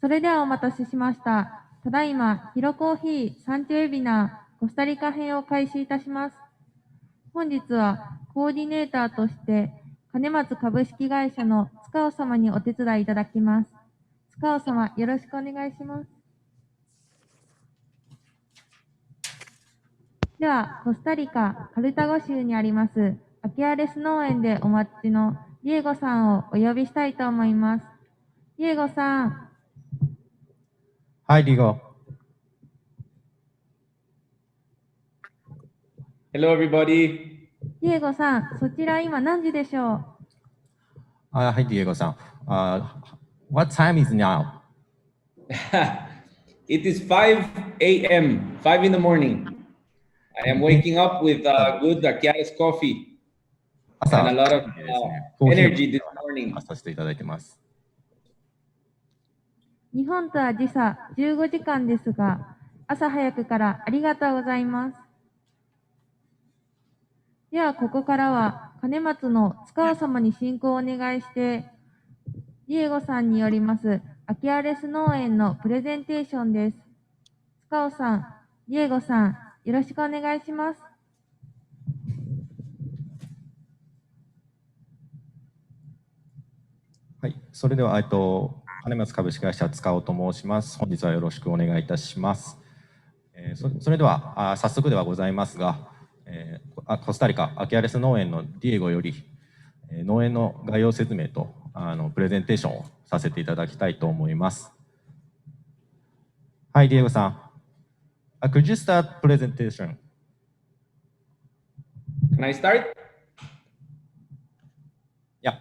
それではお待たせしました。ただいま、ヒロコーヒー産地ウェビナーコスタリカ編を開始いたします。本日はコーディネーターとして、兼松株式会社の塚尾様にお手伝いいただきます。塚尾様、よろしくお願いします。では、コスタリカ・カルタゴ州にありますアキアレス農園でお待ちのディエゴさんをお呼びしたいと思います。ディエゴさん。Hi, Diego. Hello, everybody. ディエゴさん、そちら今何時でしょうHi, Diego さん。What time is now? It is 5 a.m., 5 in the morning. I am waking up with good Aquiles coffee and a lot of energy this morning. させていただいてます。日本とは時差15時間ですが、朝早くからありがとうございます。では、ここからは、兼松の塚尾様に進行をお願いして、ディエゴさんによります、アキアレス農園のプレゼンテーションです。塚尾さん、ディエゴさん、よろしくお願いします。はい、それでは、兼松株式会社塚尾と申します。本日はよろしくお願いいたします。それでは、早速ではございますが、コスタリカアキアレス農園のディエゴより、農園の概要説明とプレゼンテーションをさせていただきたいと思います。はい、ディエゴさん。Could you start presentation? Can I start? Yeah.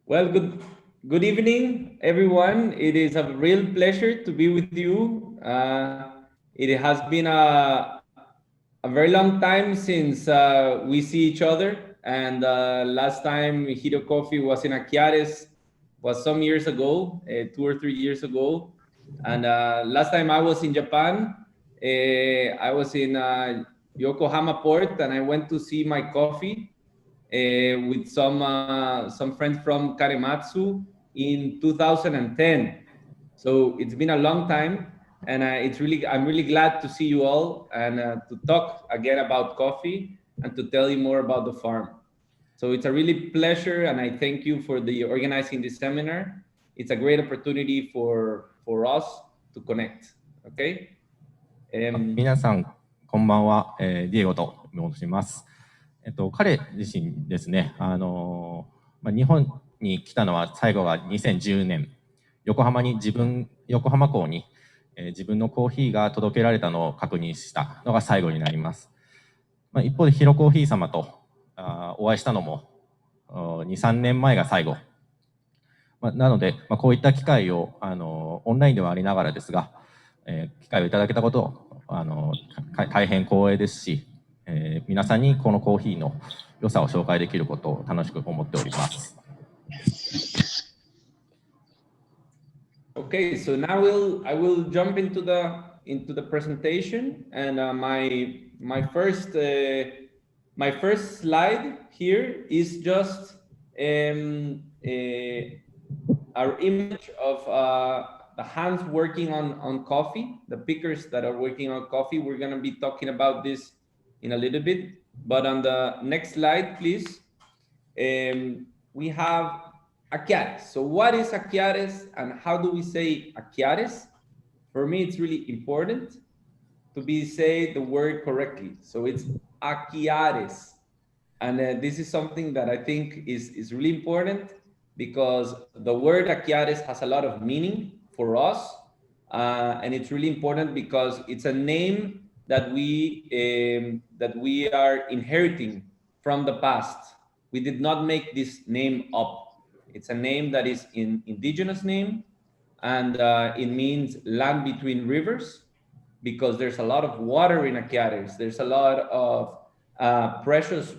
Well, good evening, everyone. It is a real pleasure to be with you. It has been a very long time since we see each other. And last time Hiro Coffee was in Aquiares was some years ago, 2 or 3 years ago. And last time I was in Japan, I was in Yokohama port, and I went to see my coffee with some friends from Karematsu in 2010. So it's been a long time, and I'm really glad to see you all and to talk again about coffee and to tell you more about the farm. So it's a really pleasure, and I thank you for organizing this seminar. It's a great opportunity for us to connect. Okay? 皆さん、こんばんは、ディエゴと申します。彼自身ですね、日本に来たのは最後が2010年、横浜港に、自分のコーヒーが届けられたのを確認したのが最後になります。一方でヒロコーヒー様とお会いしたのも2、3年前が最後。なので、こういった機会をオンラインではありながらですが、機会をいただけたこと大変光栄ですし、皆さんにこのコーヒーの良さを紹介できることを楽しく思っております。Okay, so now I will jump into the presentation, and my first slide here is just our image of the hands working on coffee, the pickers that are working on coffee. We're going to be talking about this in a little bit, but on the next slide, please, we have Aquiares. So what is Aquiares and how do we say Aquiares? For me, it's really important to say the word correctly. So it's Aquiares. And this is something that I think is really important because the word Aquiares has a lot of meaning for us. And it's really important because it's a name that we are inheriting from the past. We did not make this name up. It's a name that is an indigenous name, and it means land between rivers because there's a lot of water in Aquiares. There's a lot of precious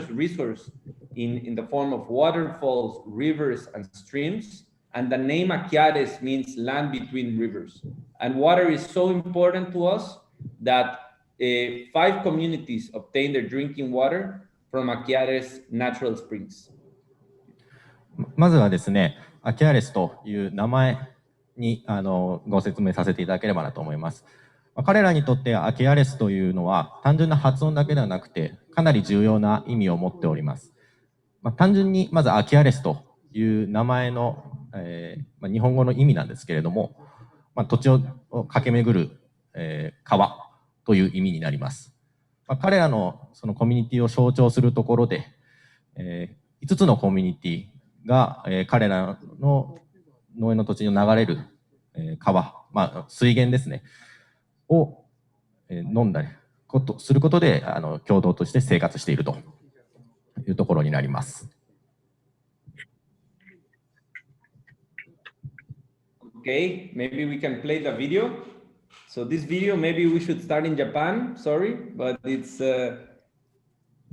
resource in the form of waterfalls, rivers, and streams. And the name Aquiares means land between rivers. And water is so important to us that 5 communities obtain their drinking water from Aquiares natural springs. まずはですね、アキアレスという名前にご説明させていただければなと思います。彼らにとってアキアレスというのは単純な発音だけではなくてかなり重要な意味を持っております。単純にまずアキアレスという名前の、日本語の意味なんですけれども、土地を駆け巡る、川という意味になります。彼らのそのコミュニティを象徴するところで、5つのコミュニティが、彼らの農園の土地に流れる、川、水源ですね、を、飲んだりすることで共同として生活しているというところになります。Okay, maybe we can play the video. So this video, maybe we should start in Japan. Sorry, but it's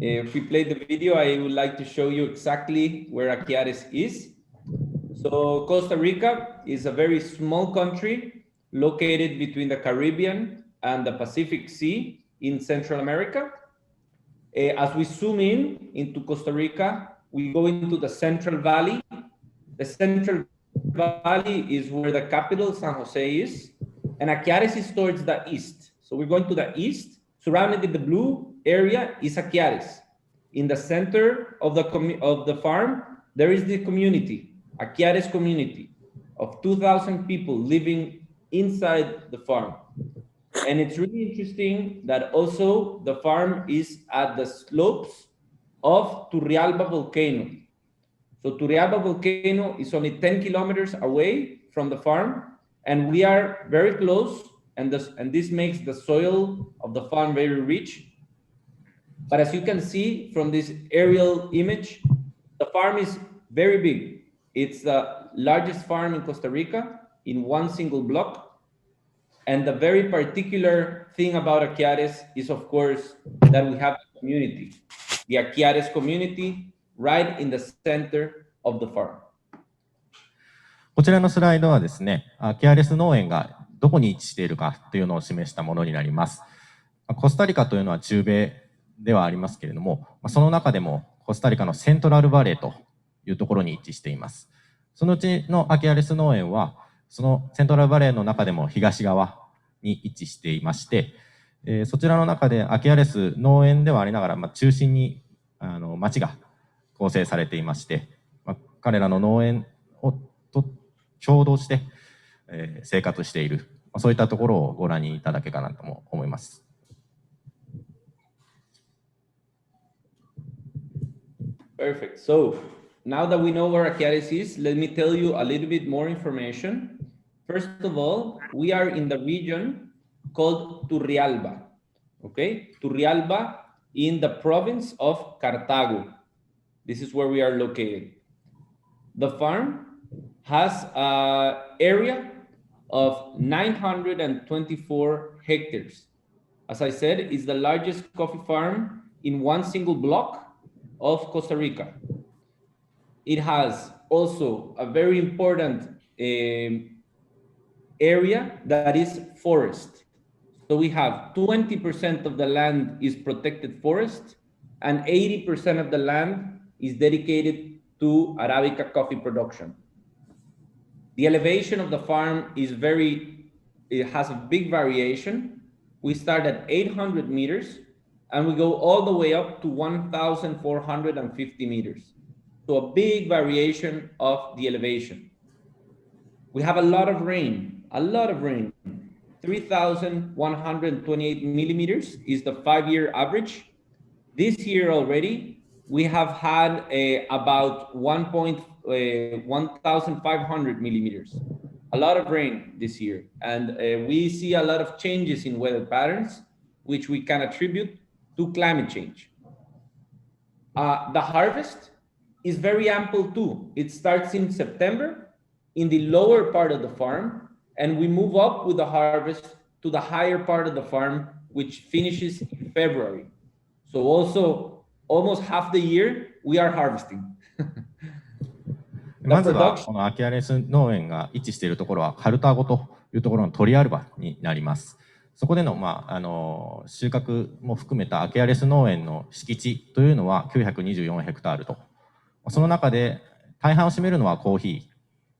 if we play the video, I would like to show you exactly where Aquiares is. So Costa Rica is a very small country located between the Caribbean and the Pacific Sea in Central America. As we zoom in into Costa Rica, we go into the Central Valley. The Central Valley is where the capital, San Jose, is, and Aquiares is towards the east. So we're going to the east. Surrounded with the blue area is Aquiares. In the center of the farm, there is the community, Aquiares community, of 2,000 people living inside the farm. And it's really interesting that also the farm is at the slopes of Turrialba volcano. So Turrialba volcano is only 10 kilometers away from the farm, and we are very close, and this makes the soil of the farm very rich. But as you can see from this aerial image, the farm is very big. It's the largest farm in Costa Rica in one single block. And the very particular thing about Aquiares is, of course, that we have a community, the Aquiares community, right in the center of the farm. こちらのスライドはですね、アキアレス農園がどこに位置しているかというのを示したものになります。コスタリカというのは中米ではありますけれども、その中でもコスタリカのセントラルバレーというところに位置しています。そのうちのアキアレス農園は、そのセントラルバレーの中でも東側に位置していまして、そちらの中でアキアレス農園ではありながら、中心に町が構成されていまして、彼らの農園と共同して、生活している、そういったところをご覧にいただけたらなとも思います。Perfect. So now that we know where Aquiares is, let me tell you a little bit more information. First of all, we are in the region called Turrialba. Okay, Turrialba in the province of Cartago. This is where we are located. The farm has an area of 924 hectares. As I said, it's the largest coffee farm in one single block of Costa Rica. It has also a very important area that is forest. So we have 20% of the land is protected forest, and 80% of the land is dedicated to Arabica coffee production. The elevation of the farm is it has a big variation. We start at 800 meters and we go all the way up to 1,450 meters. So a big variation of the elevation. We have a lot of rain. 3,128 millimeters is the 5-year average. This year already, we have had about 1,500 millimeters. A lot of rain this year. And we see a lot of changes in weather patterns, which we can attribute to climate change. The harvest is very ample too. It starts in September in the lower part of the farm, and we move up with the harvest to the higher part of the farm, which finishes in February. So also almost half the year we are harvesting. まずはこのアキアレス農園が位置しているところはカルタゴというところのトリアルバになります。そこでの、収穫も含めたアキアレス農園の敷地というのは924ヘクタールと。その中で大半を占めるのはコーヒ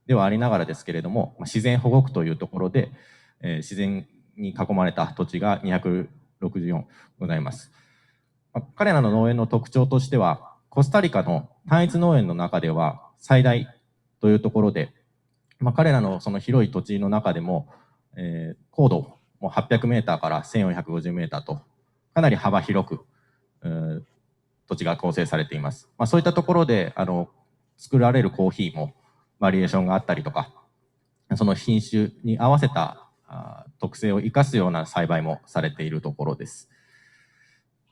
ではありながらですけれども、自然保護区というところで、自然に囲まれた土地が264ございます。彼らの農園の特徴としては、コスタリカの単一農園の中では最大というところで、彼らのその広い土地の中でも、高度も800メーターから1450メーターと、かなり幅広く、土地が構成されています。そういったところで、作られるコーヒーもバリエーションがあったりとか、その品種に合わせた特性を生かすような栽培もされているところです。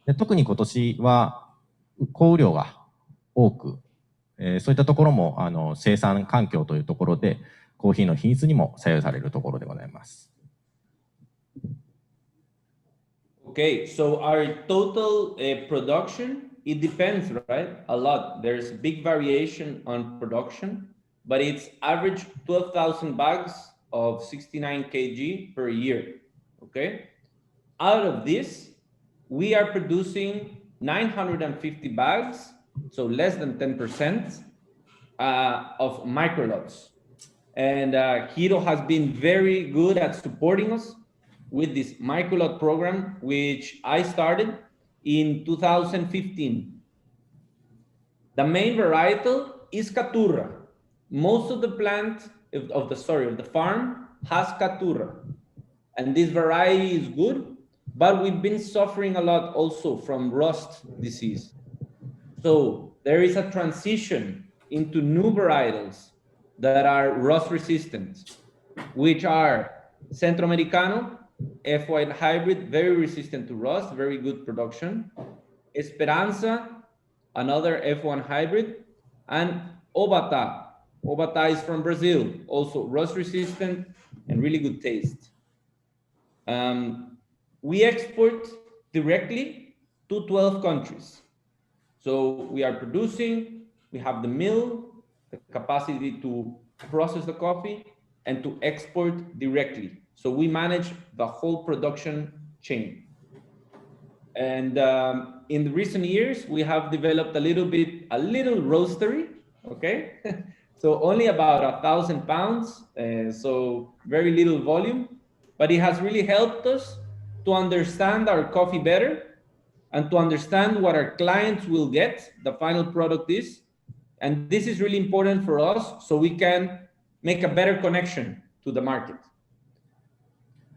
で、特に今年は降雨量が多く、そういったところも生産環境というところでコーヒーの品質にも左右されるところでございます。Okay, so our total production, it depends, right? A lot. There's big variation on production, but it's average 12,000 bags of 69 kg per year. Okay, out of this, we are producing 950 bags, so less than 10% of microlots. And Hiro has been very good at supporting us with this microlot program, which I started in 2015. The main varietal is Caturra. Most of the plant of the farm has Caturra, and this variety is good, but we've been suffering a lot also from rust disease. So there is a transition into new varietals that are rust resistant, which are Centro Americano, F1 hybrid, very resistant to rust, very good production. Esperanza, another F1 hybrid, and Obata. Obata is from Brazil, also rust resistant and really good taste. We export directly to 12 countries. So we are producing, we have the mill, the capacity to process the coffee, and to export directly. So we manage the whole production chain. And in the recent years, we have developed a little roastery, okay? So only about 1,000 pounds, so very little volume, but it has really helped us to understand our coffee better and to understand what our clients will get, the final product is. And this is really important for us so we can make a better connection to the market.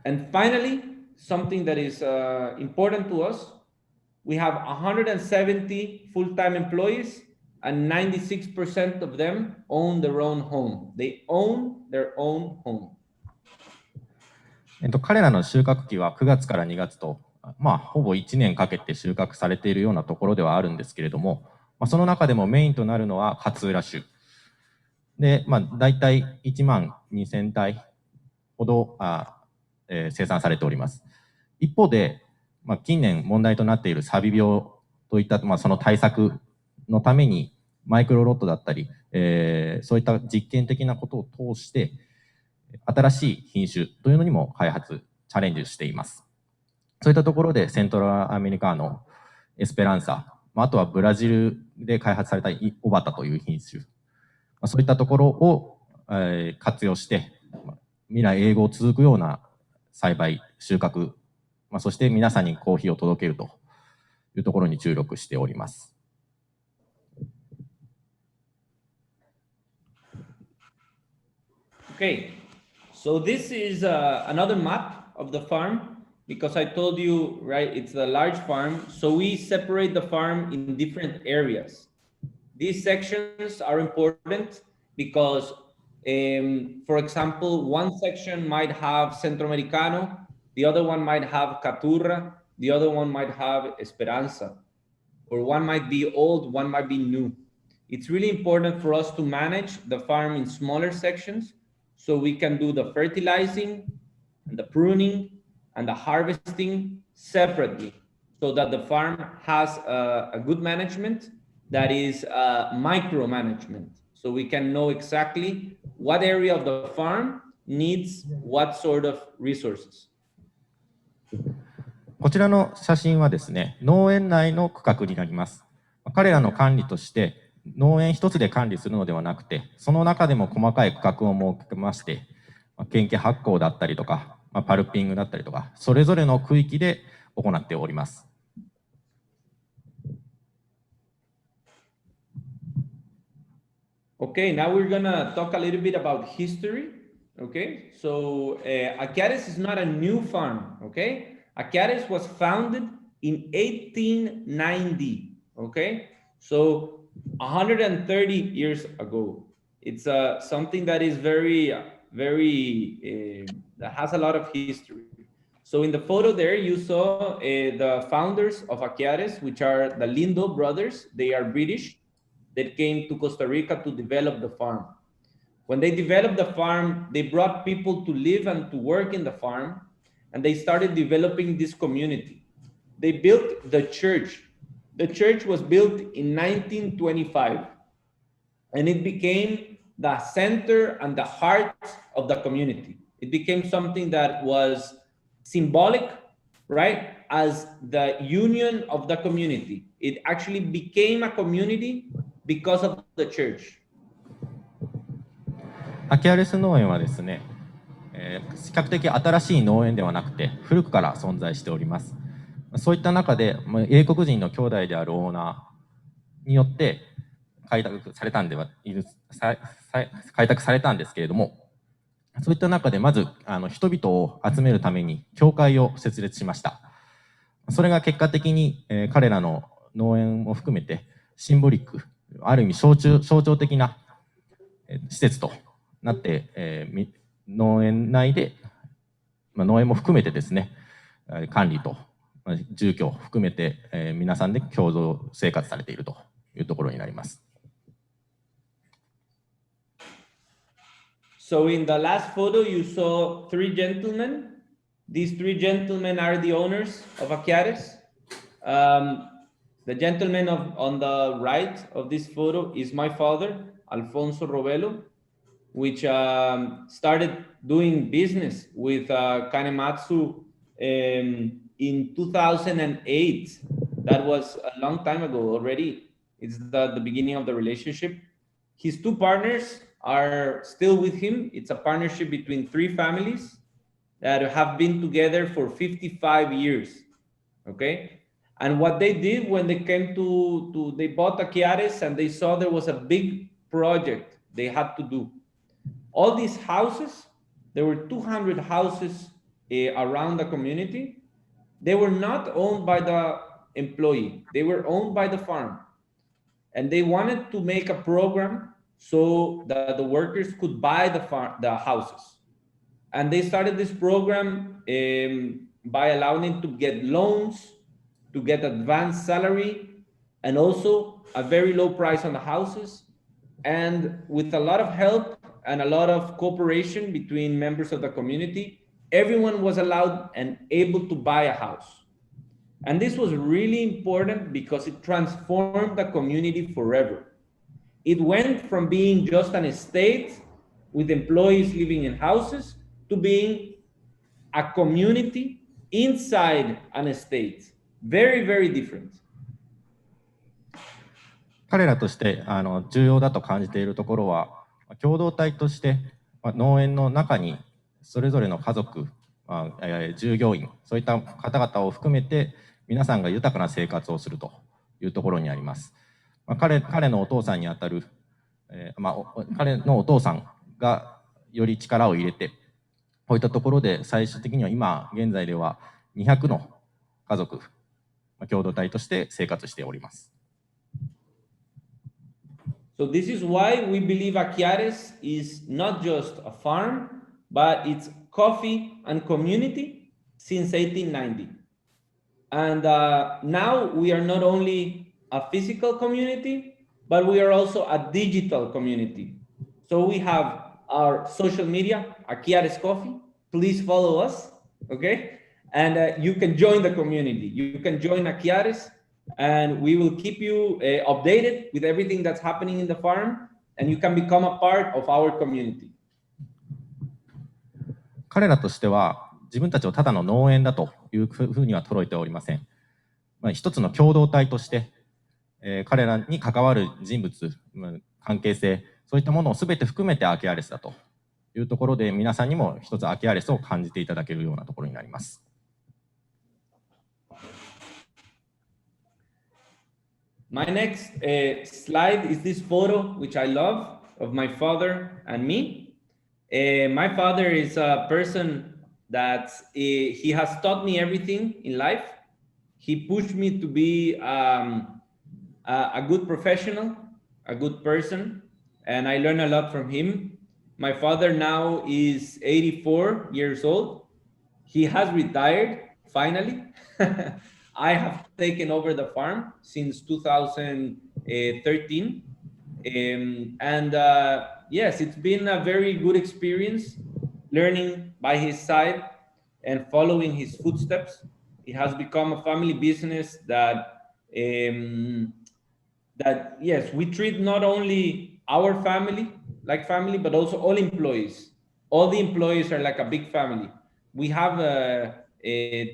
And finally, something that is important to us, we have 170 full-time employees and 96% of them own their own home. They own their own home. 彼らの収穫期は9月から2月と、ほぼ1年かけて収穫されているようなところではあるんですけれども、その中でもメインとなるのは勝浦種で、だいたい1万2000体ほど生産されております。一方で、近年問題となっているサビ病といった、その対策のためにマイクロロットだったり、そういった実験的なことを通して新しい品種というのにも開発チャレンジしています。そういったところでセントラアメリカーノ、エスペランサ、あとはブラジルで開発されたオバタという品種、そういったところを活用して未来永劫続くような栽培、収穫、そして皆さんにコーヒーを届けるというところに注力しております。Okay, so this is another map of the farm because I told you, right, it's a large farm. So we separate the farm in different areas. These sections are important because, for example, one section might have Centro Americano, the other one might have Caturra, the other one might have Esperanza, or one might be old, one might be new. It's really important for us to manage the farm in smaller sections so we can do the fertilizing and the pruning and the harvesting separately so that the farm has a good management that is micromanagement. So we can know exactly what area of the farm needs what sort of resources. こちらの写真はですね、農園内の区画になります。彼らの管理として、農園一つで管理するのではなくて、その中でも細かい区画を設けまして、研究発酵だったりとか、パルピングだったりとか、それぞれの区域で行っております。Okay, now we're gonna talk a little bit about history. Okay, so Aquiares is not a new farm. Okay, Aquiares was founded in 1890. Okay, so 130 years ago. It's something that is that has a lot of history. So in the photo there, you saw the founders of Aquiares, which are the Lindo brothers. They are British that came to Costa Rica to develop the farm. When they developed the farm, they brought people to live and to work in the farm, and they started developing this community. They built the church. The church was built in 1925, and it became the center and the heart of the community. It became something that was symbolic, right, as the union of the community. It actually became a community because of the church. アキアレス農園はですね、比較的新しい農園ではなくて古くから存在しております。そういった中で英国人の兄弟であるオーナーによって開拓されたんですけれども、そういった中でまず人々を集めるために教会を設立しました。それが結果的に彼らの農園を含めてシンボリック、ある意味象徴的な施設となって、農園内で、農園も含めてですね、管理と住居を含めて、皆さんで共同生活されているというところになります。So in the last photo, you saw three gentlemen. These three gentlemen are the owners of Aquiares. The gentleman on the right of this photo is my father, Alfonso Robelo, which started doing business with Kanematsu in 2008. That was a long time ago already. It's the beginning of the relationship. His two partners are still with him. It's a partnership between three families that have been together for 55 years, okay? And what they did when they came they bought Aquiares and they saw there was a big project they had to do. All these houses, there were 200 houses around the community. They were not owned by the employee. They were owned by the farm. And they wanted to make a program so that the workers could buy the houses. And they started this program by allowing them to get loans, to get advanced salary, and also a very low price on the houses. And with a lot of help and a lot of cooperation between members of the community, everyone was allowed and able to buy a house. And this was really important because it transformed the community forever. It went from being just an estate with employees living in houses to being a community inside an estate. Very, very different. 彼らとして重要だと感じているところは、共同体として農園の中にそれぞれの家族、従業員、そういった方々を含めて皆さんが豊かな生活をするというところにあります。彼のお父さんにあたる、彼のお父さんがより力を入れて、こういったところで最終的には今現在では200の家族、共同体として生活しております。So this is why we believe Aquiares is not just a farm, but it's coffee and community since 1890. And now we are not only a physical community, but we are also a digital community. So we have our social media, Aquiares Coffee. Please follow us, okay? And you can join the community. You can join Aquiares, and we will keep you updated with everything that's happening in the farm, and you can become a part of our community. 彼らとしては自分たちをただの農園だというふうには捉えておりません。一つの共同体として彼らに関わる人物、関係性、そういったものを全て含めてアキアレスだというところで、皆さんにも一つアキアレスを感じていただけるようなところになります。My next slide is this photo, which I love, of my father and me. My father is a person that he has taught me everything in life. He pushed me to be a good professional, a good person, and I learned a lot from him. My father now is 84 years old. He has retired, finally. I have taken over the farm since 2013. Yes, it's been a very good experience learning by his side and following his footsteps. It has become a family business that yes, we treat not only our family like family, but also all employees. All the employees are like a big family. We have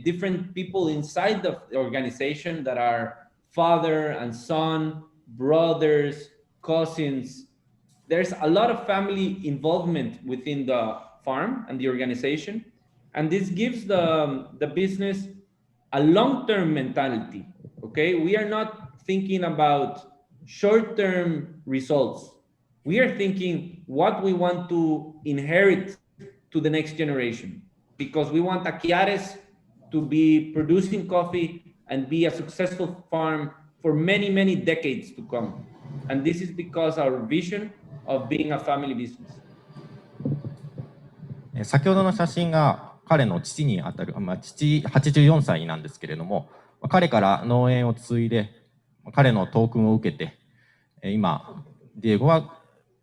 different people inside the organization that are father and son, brothers, cousins. There's a lot of family involvement within the farm and the organization. And this gives the business a long-term mentality, okay? We are not thinking about short-term results. We are thinking what we want to inherit to the next generation, because we want Aquiares to be producing coffee and be a successful farm for many, many decades to come. And this is because our vision of being a family business. 先ほどの写真が彼の父にあたる、父84歳なんですけれども、彼から農園を継いで、彼のトークンを受けて、今、ディエゴは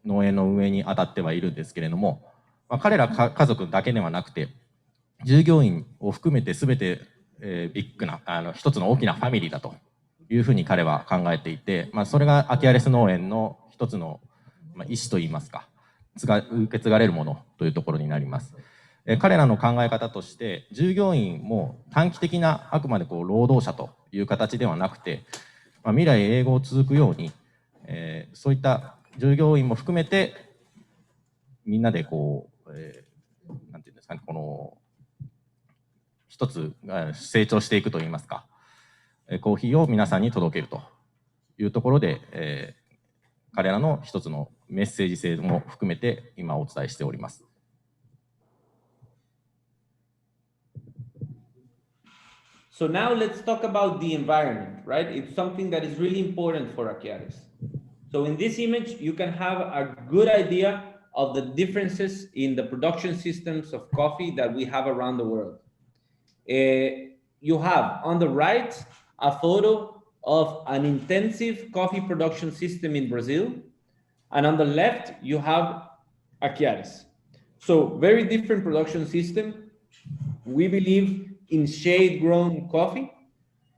農園の運営に当たってはいるんですけれども、彼ら家族だけではなくて、従業員を含めて全てビッグな一つの大きなファミリーだというふうに彼は考えていて、それがアキアレス農園の一つの意思といいますか、受け継がれるものというところになります。彼らの考え方として、従業員も短期的なあくまで労働者という形ではなくて、未来永劫続くように、そういった従業員も含めてみんなでなんていうんですかね、一つ成長していくといいますか、コーヒーを皆さんに届けるというところで、彼らの一つのメッセージ性も含めて今お伝えしております。So now let's talk about the environment, right? It's something that is really important for Aquiares. So in this image, you can have a good idea of the differences in the production systems of coffee that we have around the world. You have on the right a photo of an intensive coffee production system in Brazil, and on the left you have Aquiares. So very different production system. We believe in shade-grown coffee.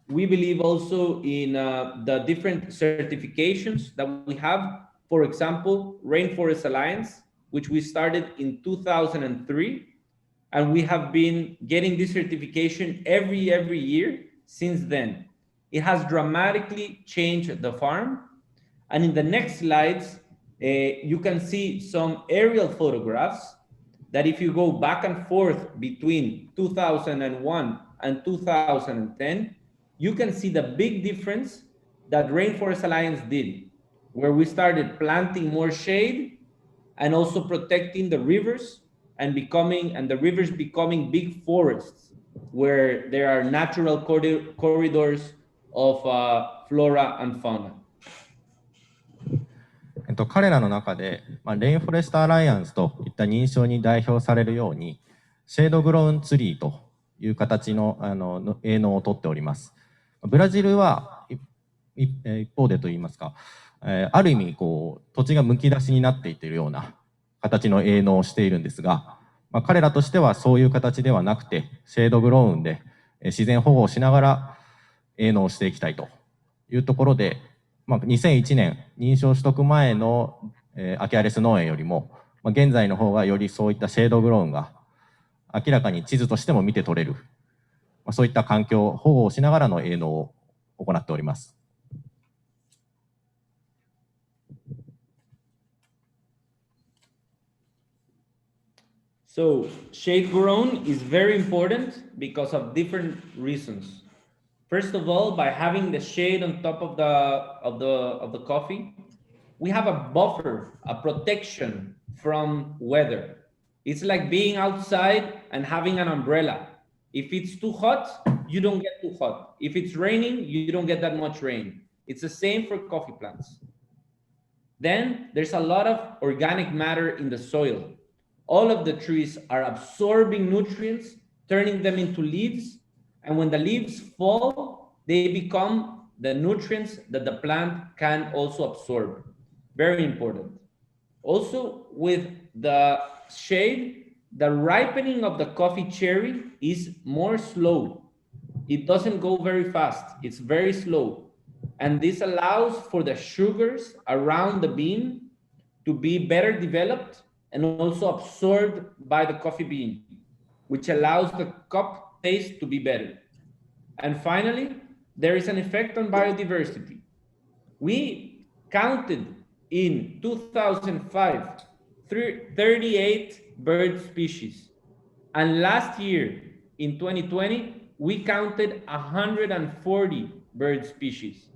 We believe also in the different certifications that we have. For example, Rainforest Alliance, which we started in 2003, and we have been getting this certification every year since then. It has dramatically changed the farm. And in the next slides, you can see some aerial photographs that if you go back and forth between 2001 and 2010, you can see the big difference that Rainforest Alliance did, where we started planting more shade and also protecting the rivers and the rivers becoming big forests where there are natural corridors of flora and fauna. 彼らの中で、レインフォレストアライアンスといった認証に代表されるように、シェードグロウンツリーという形の営農をとっております。ブラジルは一方でといいますか、ある意味土地がむき出しになっていっているような形の営農をしているんですが、彼らとしてはそういう形ではなくて、シェードグロウンで自然保護をしながら営農をしていきたいというところで、2001年認証取得前のアキアレス農園よりも、現在の方がよりそういったシェードグロウンが明らかに地図としても見て取れる、そういった環境保護をしながらの営農を行っております。So shade grown is very important because of different reasons. First of all, by having the shade on top of the coffee, we have a buffer, a protection from weather. It's like being outside and having an umbrella. If it's too hot, you don't get too hot. If it's raining, you don't get that much rain. It's the same for coffee plants. Then there's a lot of organic matter in the soil. All of the trees are absorbing nutrients, turning them into leaves. And when the leaves fall, they become the nutrients that the plant can also absorb. Very important. Also, with the shade, the ripening of the coffee cherry is more slow. It doesn't go very fast. It's very slow. And this allows for the sugars around the bean to be better developed and also absorbed by the coffee bean, which allows the cup taste to be better. And finally, there is an effect on biodiversity. We counted in 2005 38 bird species. And last year, in 2020, we counted 140 bird species.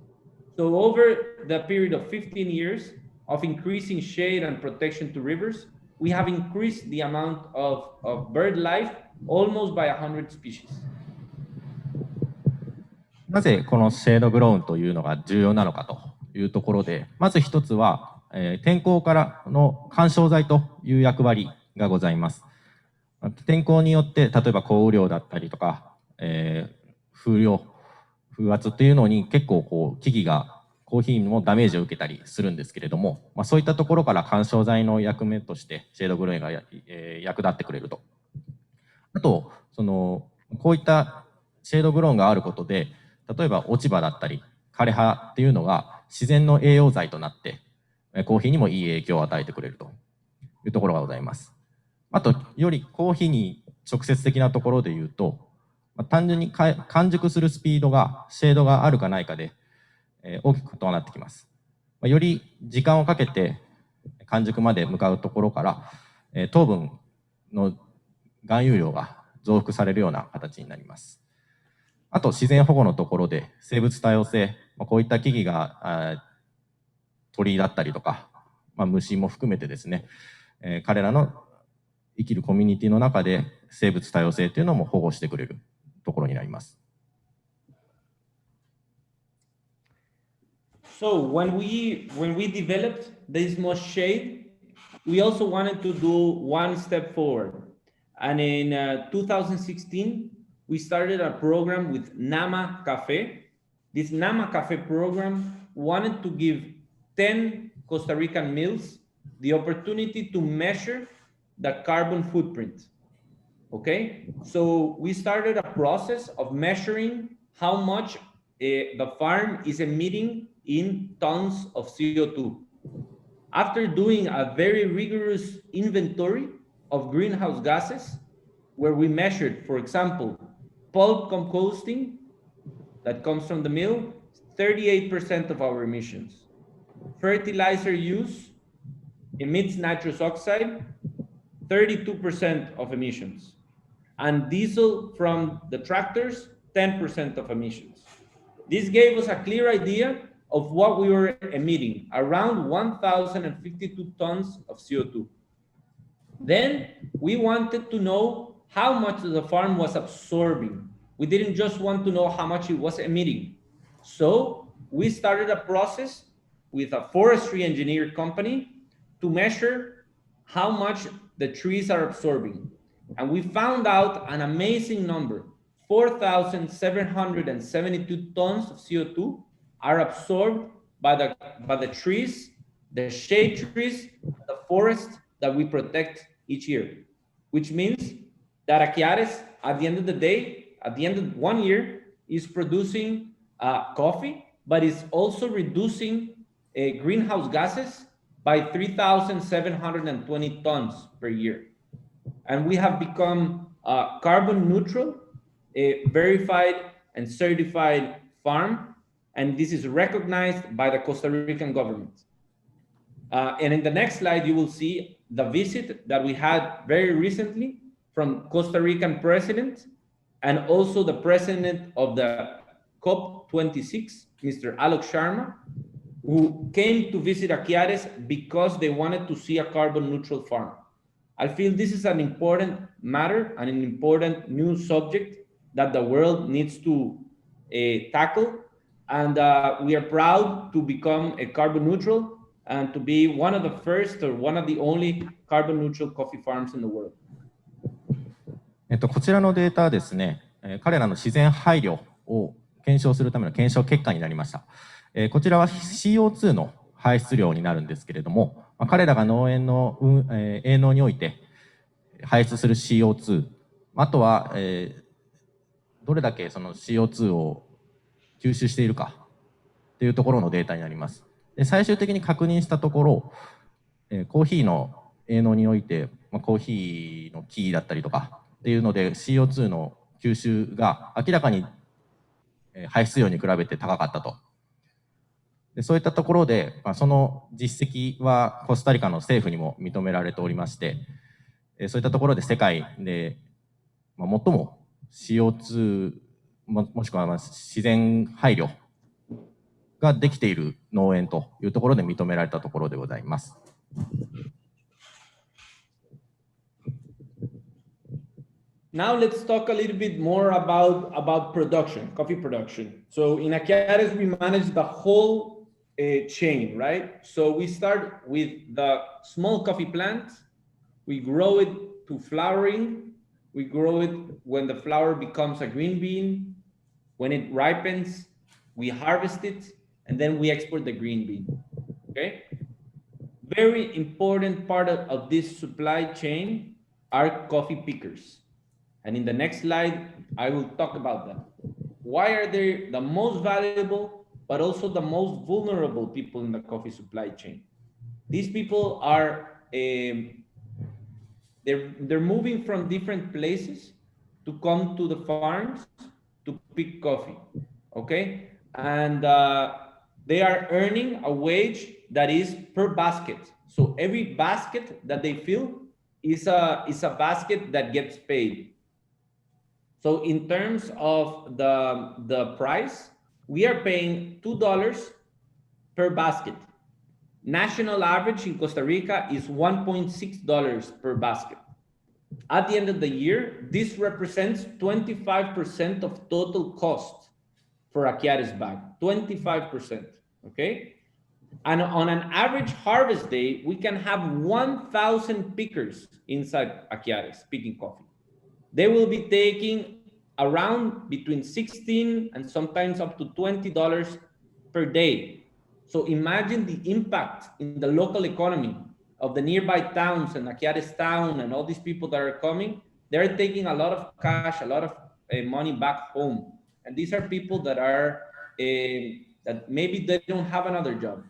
So over the period of 15 years of increasing shade and protection to rivers, we have increased the amount of bird life almost by 100 species. なぜこのシェードグローンというのが重要なのかというところで、まず一つは、天候からの干渉剤という役割がございます。天候によって、例えば降雨量だったりとか、風圧っていうのに結構木々がコーヒーにもダメージを受けたりするんですけれども、そういったところから干渉剤の役目としてシェードグローンが役立ってくれると。あとこういったシェードグローンがあることで、例えば落ち葉だったり枯れ葉っていうのが自然の栄養剤となってコーヒーにもいい影響を与えてくれるというところがございます。あとよりコーヒーに直接的なところで言うと、単純に完熟するスピードがシェードがあるかないかで大きく異なってきます。より時間をかけて完熟まで向かうところから糖分の含有量が増幅されるような形になります。あと自然保護のところで生物多様性、こういった木々が鳥だったりとか、虫も含めてですね、彼らの生きるコミュニティの中で生物多様性というのも保護してくれるところになります。So when we developed this most shade, we also wanted to do one step forward. And in 2016, we started a program with Nama Cafe. This Nama Cafe program wanted to give 10 Costa Rican mills the opportunity to measure the carbon footprint. Okay, so we started a process of measuring how much the farm is emitting in tons of CO2. After doing a very rigorous inventory of greenhouse gases, where we measured, for example, pulp composting that comes from the mill, 38% of our emissions. Fertilizer use emits nitrous oxide, 32% of emissions. And diesel from the tractors, 10% of emissions. This gave us a clear idea of what we were emitting, around 1,052 tons of CO2. Then we wanted to know how much the farm was absorbing. We didn't just want to know how much it was emitting. So we started a process with a forestry engineer company to measure how much the trees are absorbing. And we found out an amazing number. 4,772 tons of CO2 are absorbed by the trees, the shade trees, the forest that we protect each year, which means that Aquiares, at the end of the day, at the end of 1 year, is producing coffee, but is also reducing greenhouse gases by 3,720 tons per year. And we have become carbon neutral, a verified and certified farm, and this is recognized by the Costa Rican government. And in the next slide, you will see the visit that we had very recently from Costa Rican president and also the president of the COP26, Mr. Alok Sharma, who came to visit Aquiares because they wanted to see a carbon neutral farm. I feel this is an important matter and an important new subject that the world needs to tackle. And we are proud to become a carbon neutral and to be one of the first or one of the only carbon neutral coffee farms in the world. こちらのデータはですね、彼らの自然配慮を検証するための検証結果になりました。こちらは CO2 の排出量になるんですけれども、彼らが農園の営農において排出する CO2、あとは、どれだけその CO2 を吸収しているかというところのデータになります。で、最終的に確認したところ、コーヒーの営農において、コーヒーの木だったりとかっていうので CO2 の吸収が明らかに排出量に比べて高かったと。で、そういったところで、その実績はコスタリカの政府にも認められておりまして、そういったところで世界で最も CO2 もしくは自然配慮ができている農園というところで認められたところでございます。Now let's talk a little bit more about production, coffee production. So in Aquiares, we manage the whole chain, right? So we start with the small coffee plant, we grow it to flowering, we grow it when the flower becomes a green bean, when it ripens, we harvest it, and then we export the green bean, okay? Very important part of this supply chain are coffee pickers. And in the next slide, I will talk about them. Why are they the most valuable, but also the most vulnerable people in the coffee supply chain? These people are, they're moving from different places to come to the farms to pick coffee, okay? And they are earning a wage that is per basket. So every basket that they fill is a basket that gets paid. So in terms of the price, we are paying $2 per basket. National average in Costa Rica is $1.6 per basket. At the end of the year, this represents 25% of total cost for Aquiares bag, 25%, okay? And on an average harvest day, we can have 1,000 pickers inside Aquiares picking coffee. They will be taking around between $16 and sometimes up to $20 per day. So imagine the impact in the local economy of the nearby towns and Aquiares town and all these people that are coming. They're taking a lot of cash, a lot of money back home. And these are people that are, that maybe they don't have another job.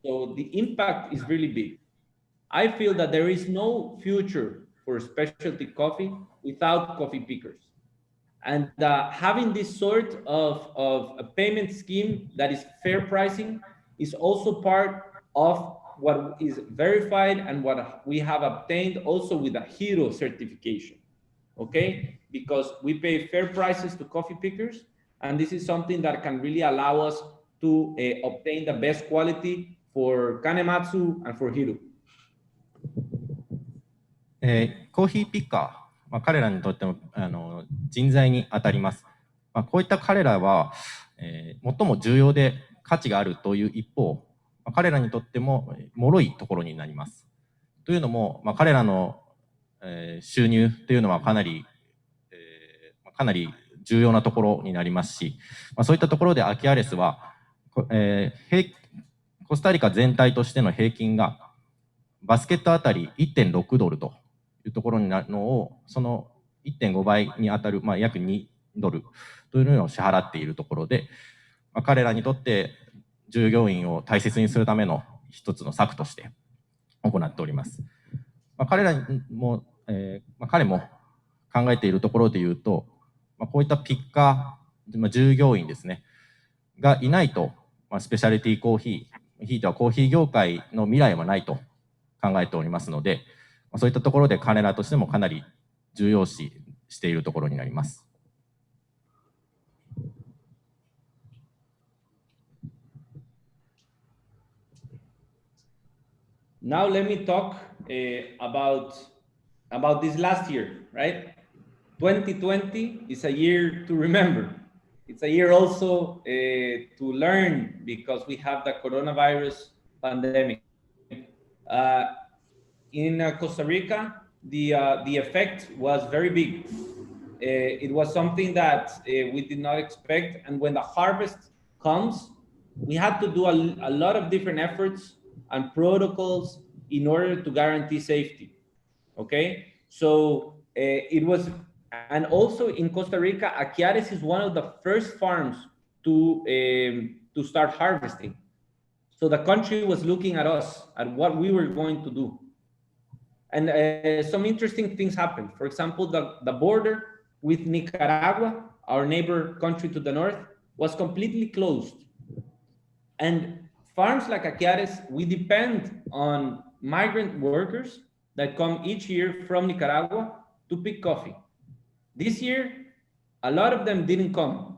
So the impact is really big. I feel that there is no future for specialty coffee without coffee pickers. And having this sort of a payment scheme that is fair pricing is also part of what is verified and what we have obtained also with a HERO certification, okay? Because we pay fair prices to coffee pickers, and this is something that can really allow us to obtain the best quality for Kanematsu and for HERO. コーヒーピッカー、彼らにとっても人材に当たります。こういった彼らは、最も重要で価値があるという一方、彼らにとっても脆いところになります。というのも、彼らの、収入というのはかなり重要なところになりますし、そういったところでアキアレスは、コスタリカ全体としての平均がバスケットあたり $1.6 というところになるのを、その 1.5 倍に当たる、約$2というのを支払っているところで、彼らにとって従業員を大切にするための一つの策として行っております。彼も考えているところでいうと、こういったピッカー、従業員ですね、がいないと、スペシャリティコーヒひいてはコーヒー業界の未来はないと考えておりますので、そういったところで彼らとしてもかなり重要視しているところになります。Now let me talk about this last year, right? 2020 is a year to remember. It's a year also to learn because we have the coronavirus pandemic. In Costa Rica, the effect was very big. It was something that we did not expect, and when the harvest comes, we had to do a lot of different efforts and protocols in order to guarantee safety. Okay, so it was, and also in Costa Rica, Aquiares is one of the first farms to start harvesting. So the country was looking at us, at what we were going to do. And some interesting things happened. For example, the border with Nicaragua, our neighbor country to the north, was completely closed. And farms like Aquiares, we depend on migrant workers that come each year from Nicaragua to pick coffee. This year, a lot of them didn't come.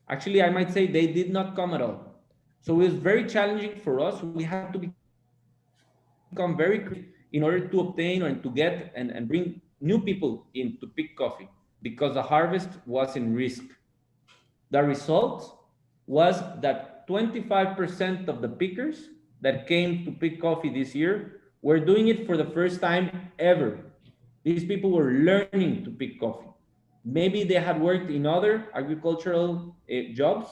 Actually, I might say they did not come at all. So it was very challenging for us. We had to become very creative in order to obtain and to get and bring new people in to pick coffee because the harvest was in risk. The result was that 25% of the pickers that came to pick coffee this year were doing it for the first time ever. These people were learning to pick coffee. Maybe they had worked in other agricultural jobs,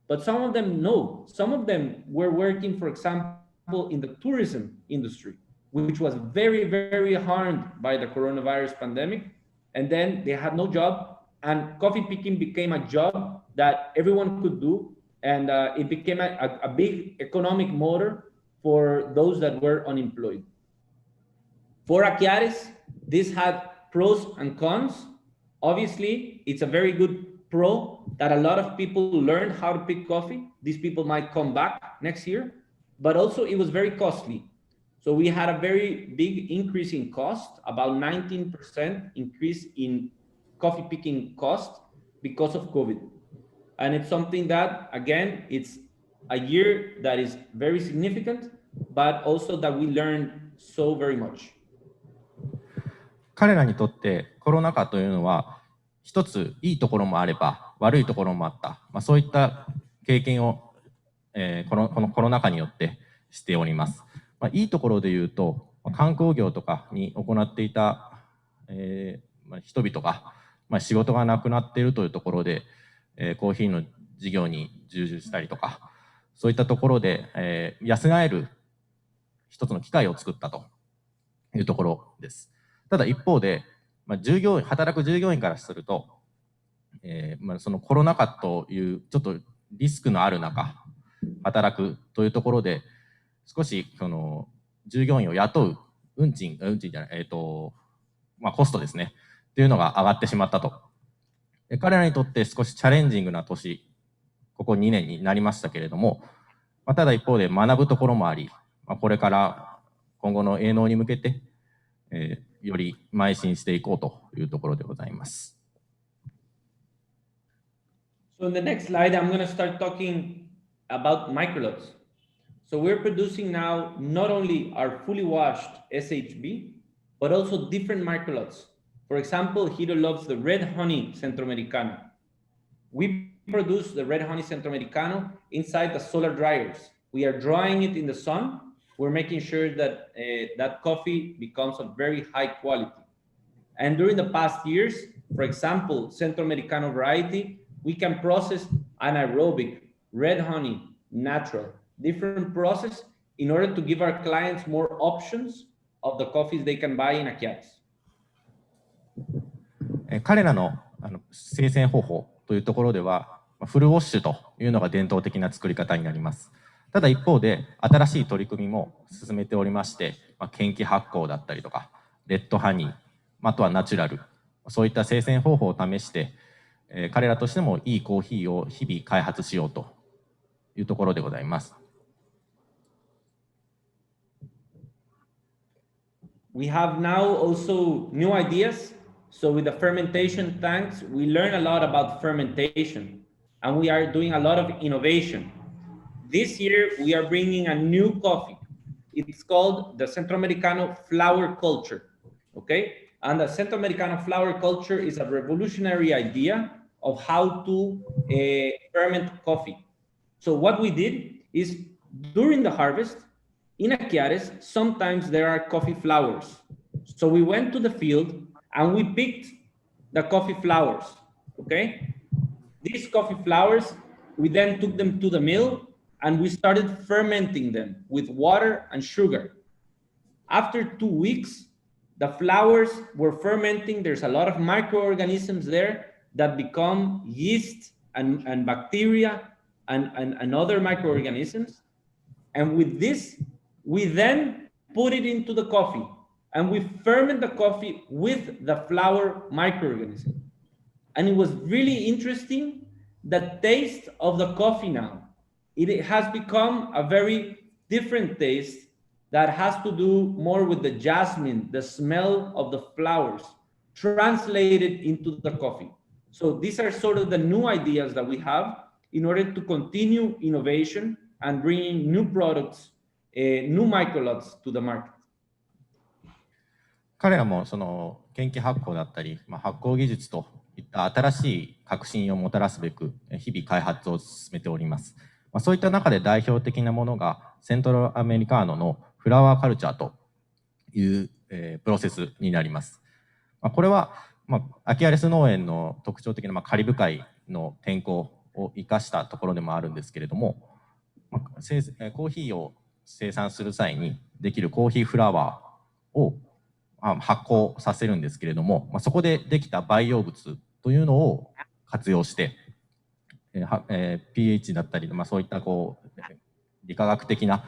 but some of them no. Some of them were working, for example, in the tourism industry, which was very, very harmed by the coronavirus pandemic. And then they had no job, and coffee picking became a job that everyone could do. And it became a big economic motor for those that were unemployed. For Aquiares, this had pros and cons. Obviously, it's a very good pro that a lot of people learned how to pick coffee. These people might come back next year, but also it was very costly. So we had a very big increase in cost, about 19% increase in coffee picking cost because of COVID. And it's something that, again, it's a year that is very significant, but also that we learned so very much. 彼らにとってコロナ禍というのは一ついいところもあれば悪いところもあった、そういった経験を、このコロナ禍によってしております。いいところで言うと観光業とかに行っていた、人々が、仕事がなくなっているというところで、コーヒーの事業に従事したりとかそういったところで、養える一つの機会を作ったというところです。ただ一方で、働く従業員からすると、そのコロナ禍というちょっとリスクのある中働くというところで少しその従業員を雇うコストですねというのが上がってしまったと。彼らにとって少しチャレンジングな年、ここ2年になりましたけれども、ただ一方で学ぶところもあり、これから今後の営農に向けて、より邁進していこうというところでございます。So in the next slide, I'm going to start talking about microlots. So we're producing now not only our fully washed SHB, but also different microlots. For example, Hiro loves the red honey Centroamericano. We produce the red honey Centroamericano inside the solar dryers. We are drying it in the sun. We're making sure that that coffee becomes of very high quality. And during the past years, for example, Centroamericano variety, we can process anaerobic, red honey, natural, different process in order to give our clients more options of the coffees they can buy in Aquiares. 彼らの生鮮方法というところではフルウォッシュというのが伝統的な作り方になります。ただ一方で新しい取り組みも進めておりまして、研気発酵だったりとかレッドハニー、あとはナチュラル、そういった生鮮方法を試して、彼らとしてもいいコーヒーを日々開発しようというところでございます。We have now also new ideas. So with the fermentation tanks, we learn a lot about fermentation, and we are doing a lot of innovation. This year, we are bringing a new coffee. It's called the Centro Americano flower culture, okay? And the Centro Americano flower culture is a revolutionary idea of how to ferment coffee. So what we did is during the harvest, in Aquiares, sometimes there are coffee flowers. So we went to the field and we picked the coffee flowers, okay? These coffee flowers, we then took them to the mill and we started fermenting them with water and sugar. After 2 weeks, the flowers were fermenting. There's a lot of microorganisms there that become yeast and bacteria and other microorganisms. And with this, we then put it into the coffee and we ferment the coffee with the flower microorganism. And it was really interesting, the taste of the coffee now. It has become a very different taste that has to do more with the jasmine, the smell of the flowers, translated into the coffee. So these are sort of the new ideas that we have in order to continue innovation and bringing new products, new microlots to the market. 彼らもその研究発酵だったり、発酵技術といった新しい革新をもたらすべく日々開発を進めております。そういった中で代表的なものがセントロアメリカーノのフラワーカルチャーというプロセスになります。これはアキアレス農園の特徴的なカリブ海の天候を生かしたところでもあるんですけれども、コーヒーを生産する際にできるコーヒーフラワーを発酵させるんですけれども、そこでできた培養物というのを活用して、pH だったり、そういった理化学的な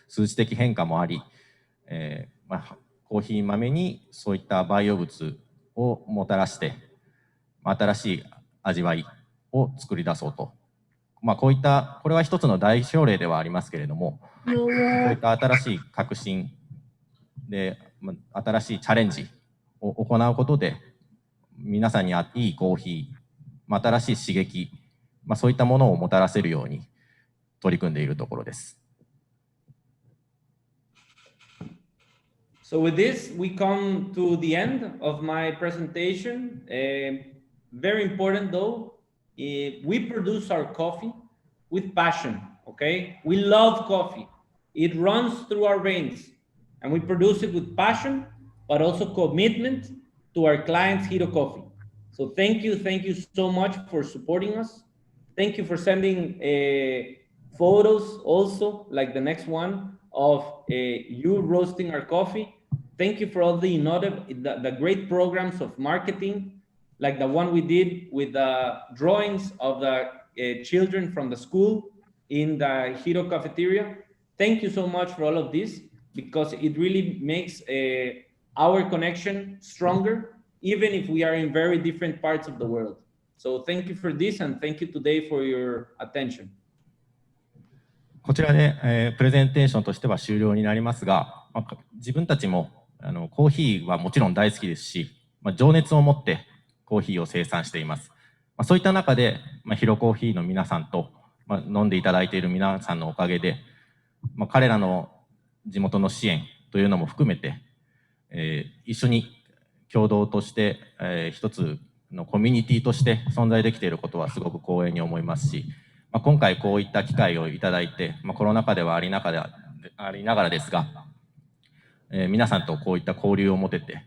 数値的変化もあり、コーヒー豆にそういった培養物をもたらして、新しい味わいを作り出そうと。こういった、これは一つの代表例ではありますけれども、こういった新しい革新で、新しいチャレンジを行うことで、皆さんにいいコーヒー、新しい刺激、そういったものをもたらせるように取り組んでいるところです。So with this, we come to the end of my presentation. Very important though, we produce our coffee with passion, okay? We love coffee. It runs through our veins and we produce it with passion, but also commitment to our clients, Hiro Coffee. So thank you so much for supporting us. Thank you for sending photos also, like the next one, of you roasting our coffee. Thank you for all the the great programs of marketing, like the one we did with the drawings of the children from the school in the Hiro cafeteria. Thank you so much for all of this, because it really makes our connection stronger, even if we are in very different parts of the world. So thank you for this, and thank you today for your attention. こちらで、プレゼンテーションとしては終了になりますが、自分たちもコーヒーはもちろん大好きですし、情熱を持ってコーヒーを生産しています。そういった中で、ヒロコーヒーの皆さんと、飲んでいただいている皆さんのおかげで、彼らの地元の支援というのも含めて、一緒に共同として、一つのコミュニティとして存在できていることはすごく光栄に思いますし、今回こういった機会をいただいて、コロナ禍ではありながらですが、皆さんとこういった交流を持てて、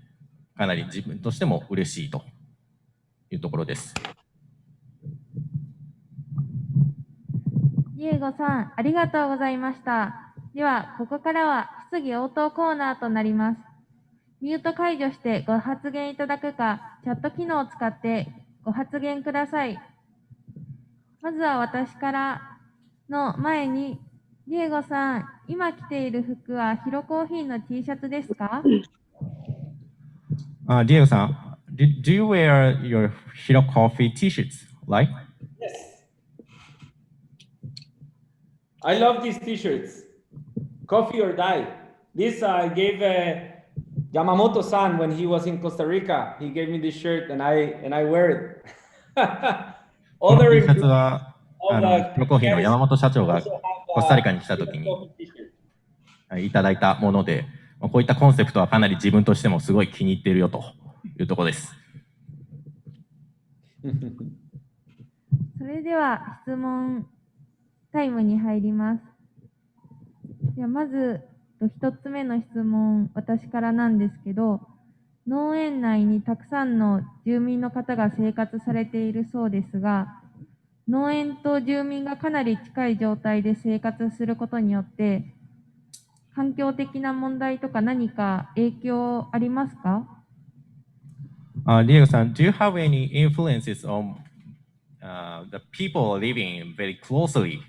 かなり自分としても嬉しいというところです。ディエゴさん、ありがとうございました。では、ここからは質疑応答コーナーとなります。ミュート解除してご発言いただくか、チャット機能を使ってご発言ください。まずは私からの前に、ディエゴさん、今着ている服はヒロコーヒーの T シャツですか？ディエゴさん、do you wear your Hiro Coffee T-shirts, like? Yes. I love these T-shirts. Coffee or die. This Yamamoto-san, when he was in Costa Rica, he gave me this shirt and I wear it. この Other T シャツ employees は of ヒロコーヒーの山本社長が also have コスタリカに来た時に coffee t-shirt. いただいたもので、こういったコンセプトはかなり自分としてもすごい気に入っているよというところです。それでは質問タイムに入ります。ではまず一つ目の質問、私からなんですけど、農園内にたくさんの住民の方が生活されているそうですが、農園と住民がかなり近い状態で生活することによって、環境的な問題とか何か影響ありますかDiegoさん、do you have any influences on the people living very closely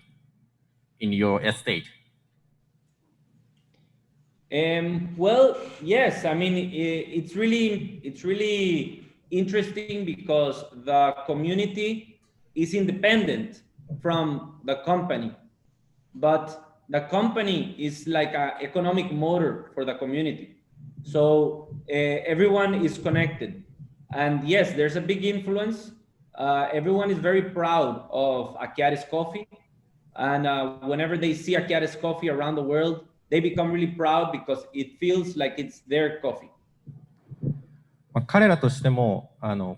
in your estate? Well, yes. I mean, it's really interesting because the community is independent from the company, but the company is like an economic motor for the community. So everyone is connected, and yes, there's a big influence. Everyone is very proud of Akiares coffee, and whenever they see Akiares coffee around the world, they become really proud because it feels like it's their coffee. 彼らとしても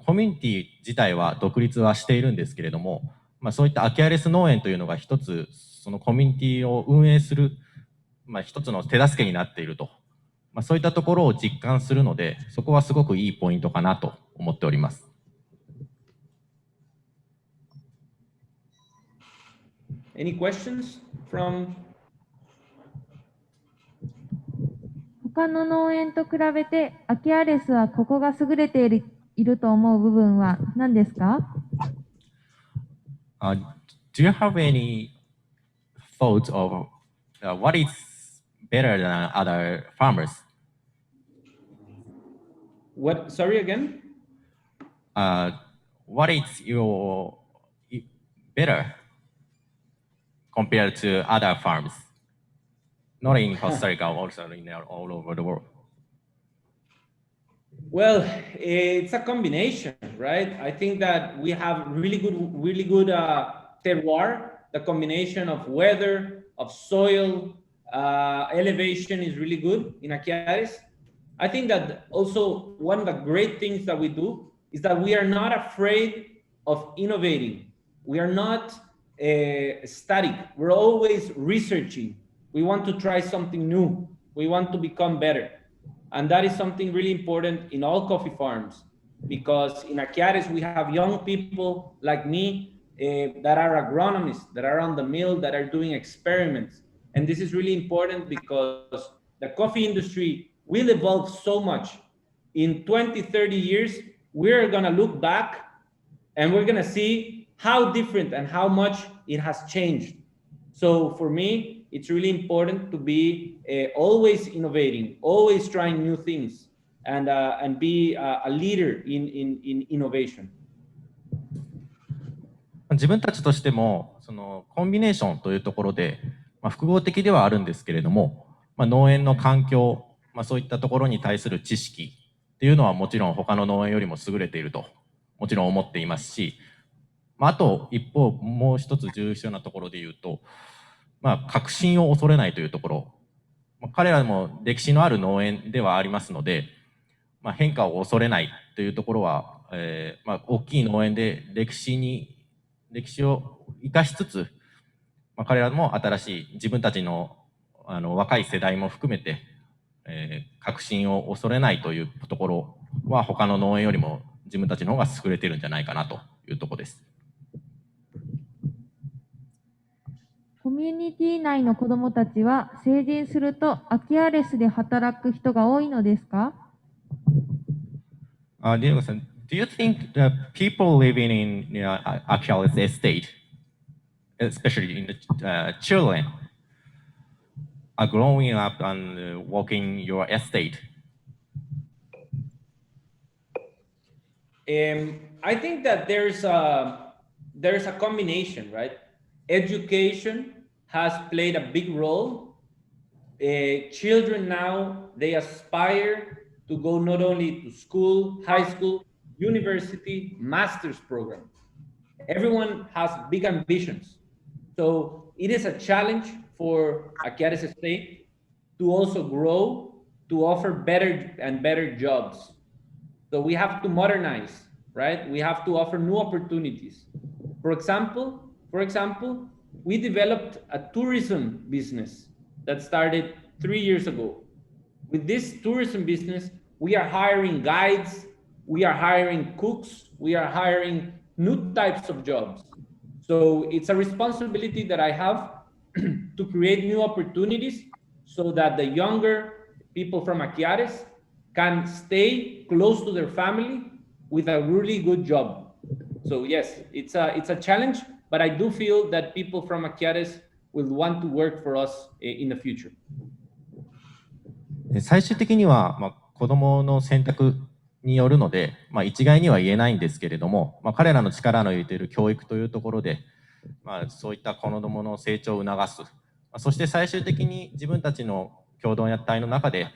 コミュニティ自体は独立はしているんですけれども、そういったアキアレス農園というのが一つそのコミュニティを運営する、一つの手助けになっていると、そういったところを実感するので、そこはすごくいいポイントかなと思っております。Any questions from? 他の農園と比べてアキアレスはここが優れていると思う部分は何ですか？ Do you have any thoughts of what is better than other farmers? What? Sorry again? What is your better compared to other farms? Not in Costa Rica, also all over the world. Well, it's a combination, right? I think that we have really good terroir. The combination of weather, of soil, elevation is really good in Aquiares. I think that also one of the great things that we do is that we are not afraid of innovating. We are not static. We're always researching. We want to try something new. We want to become better. And that is something really important in all coffee farms, because in Aquiares, we have young people like me that are agronomists, that are on the mill, that are doing experiments. And this is really important because the coffee industry will evolve so much. In 20, 30 years, we're going to look back and we're going to see how different and how much it has changed. So for me, it's really important to be always innovating, always trying new things, and be a leader in innovation. 自分たちとしてもそのコンビネーションというところで、複合的ではあるんですけれども、農園の環境、そういったところに対する知識っていうのはもちろん他の農園よりも優れているともちろん思っていますし、あと一方もう一つ重要なところで言うと、革新を恐れないというところ、彼らも歴史のある農園ではありますので、変化を恐れないというところは、大きい農園で歴史を生かしつつ、彼らも新しい自分たちの若い世代も含めて、革新を恐れないというところは他の農園よりも自分たちの方が優れているんじゃないかなというところです。コミュニティ内の子どもたちは成人するとアキアレスで働く人が多いのですか？ Diegoさん、do you think the people living in Aquiles estate, especially in the children, are growing up and working your estate? I think that there's a combination, right? Education has played a big role. Children now, they aspire to go not only to school, high school, university, master's program. Everyone has big ambitions. So it is a challenge for Aquiares State to also grow, to offer better and better jobs. So we have to modernize, right? We have to offer new opportunities. For example, we developed a tourism business that started 3 years ago. With this tourism business, we are hiring guides, we are hiring cooks, we are hiring new types of jobs. So it's a responsibility that I have to create new opportunities so that the younger people from Aquiares can stay close to their family with a really good job. So yes, it's a challenge, but I do feel that people from Aquiares will want to work for us in the future. 最終的には、子どもの選択によるので、一概には言えないんですけれども、彼らの力の入れている教育というところで、そういった子どもの成長を促す、そして最終的に自分たちの共同体の中で、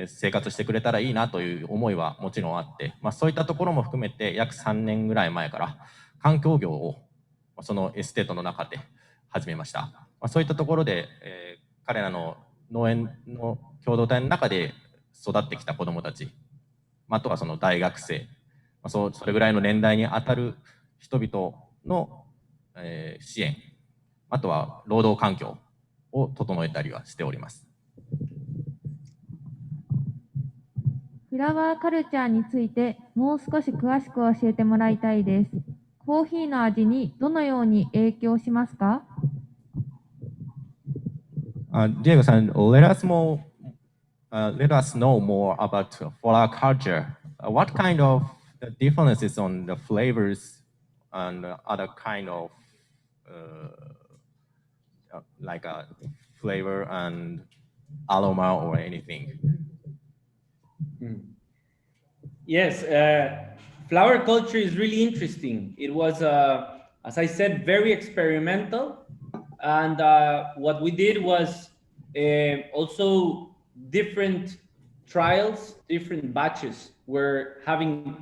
生活してくれたらいいなという思いはもちろんあって、そういったところも含めて約3年ぐらい前から環境業をそのエステートの中で始めました。そういったところで、彼らの農園の共同体の中で育ってきた子どもたち、あとはその大学生、それぐらいの年代にあたる人々の、支援、あとは労働環境を整えたりはしております。フラワーカルチャーについてもう少し詳しく教えてもらいたいです。コーヒーの味にどのように影響しますか？Diego さん、let us know more about flower culture. What kind of differences on the flavors and other kind of like a flavor and aroma or anything? Yes, flower culture is really interesting. It was, as I said, very experimental. And what we did was also different trials, different batches were having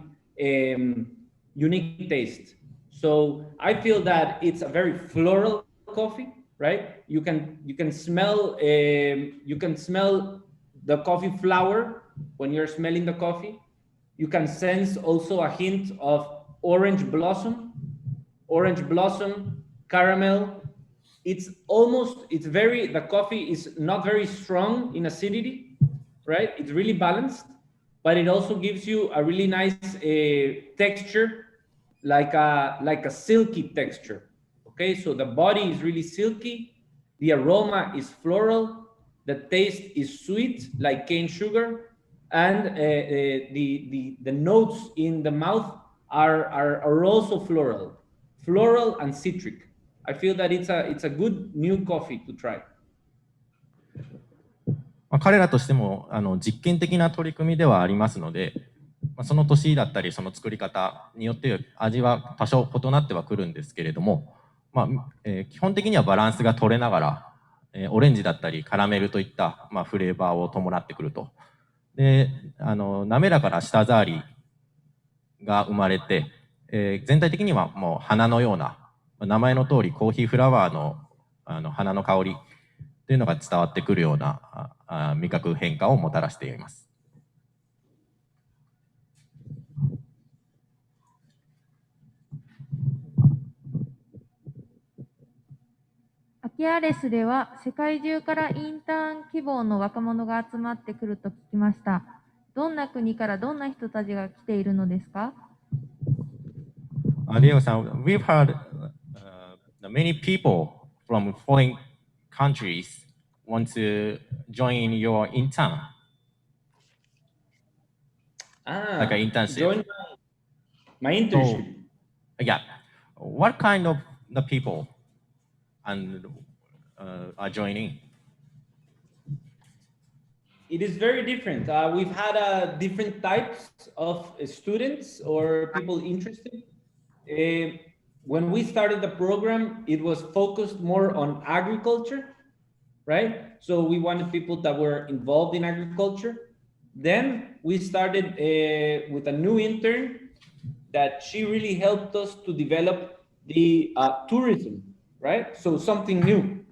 unique taste. So I feel that it's a very floral coffee, right? You can smell the coffee flower when you're smelling the coffee. You can sense also a hint of orange blossom, caramel. The coffee is not very strong in acidity, right? It's really balanced, but it also gives you a really nice texture, like a silky texture. Okay, so the body is really silky, the aroma is floral, the taste is sweet, like cane sugar, and the notes in the mouth are also floral and citric. I feel that it's a good new coffee to try. 彼らとしても実験的な取り組みではありますので、その年だったりその作り方によって味は多少異なってはくるんですけれども、基本的にはバランスが取れながら、オレンジだったりカラメルといった、フレーバーを伴ってくると。で、滑らかな舌触りが生まれて、全体的にはもう花のような、名前の通りコーヒーフラワーの、花の香りというのが伝わってくるような味覚変化をもたらしています。アキアレスでは世界中からインターン希望の若者が集まってくると聞きました。どんな国からどんな人たちが来ているのですか？Diego さん、we've heard many people from foreign countries want to join your intern. Like an internship. Join my internship. So, yeah. What kind of the people and are joining? It is very different. We've had different types of students or people interested. When we started the program, it was focused more on agriculture, right? So we wanted people that were involved in agriculture. Then we started with a new intern that she really helped us to develop the tourism, right? So something new.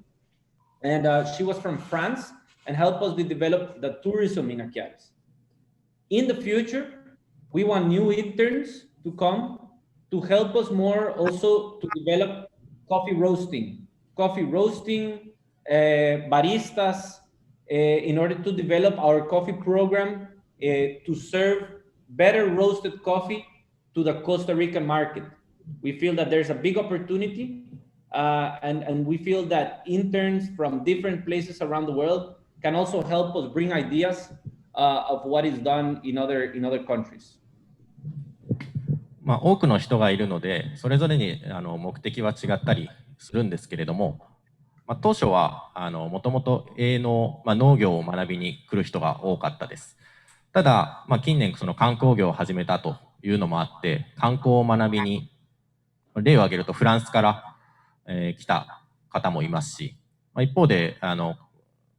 And she was from France and helped us to develop the tourism in Aquiares. In the future, we want new interns to come to help us more also to develop coffee roasting, baristas, in order to develop our coffee program to serve better roasted coffee to the Costa Rican market. We feel that there's a big opportunity, and we feel that interns from different places around the world can also help us bring ideas of what is done in other countries. 多くの人がいるので、それぞれに目的は違ったりするんですけれども、当初はもともと営農、農業を学びに来る人が多かったです。ただ、近年その観光業を始めたというのもあって、観光を学びに、例を挙げるとフランスから、来た方もいますし、一方で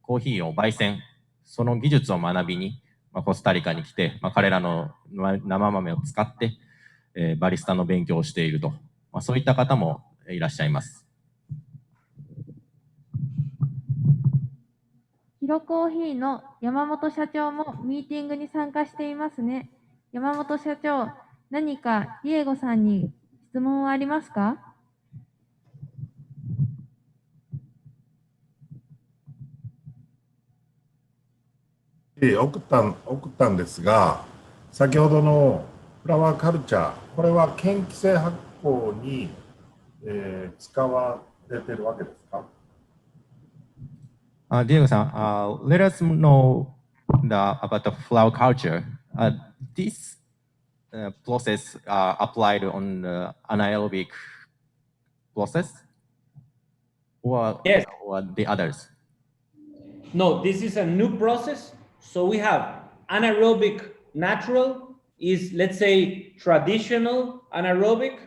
コーヒーを焙煎、その技術を学びに、コスタリカに来て、彼らの生豆を使って、バリスタの勉強をしていると、そういった方もいらっしゃいます。ヒロコーヒーの山本社長もミーティングに参加していますね。山本社長、何かディエゴさんに質問はありますか？送ったんですが、先ほどのフラワーカルチャー、これは嫌気性発酵に、使われているわけですか？Diego さん、let us know about the flower culture. This process applied on the anaerobic process, or Yes. or the others? No, this is a new process. So we have anaerobic natural is, let's say, traditional anaerobic,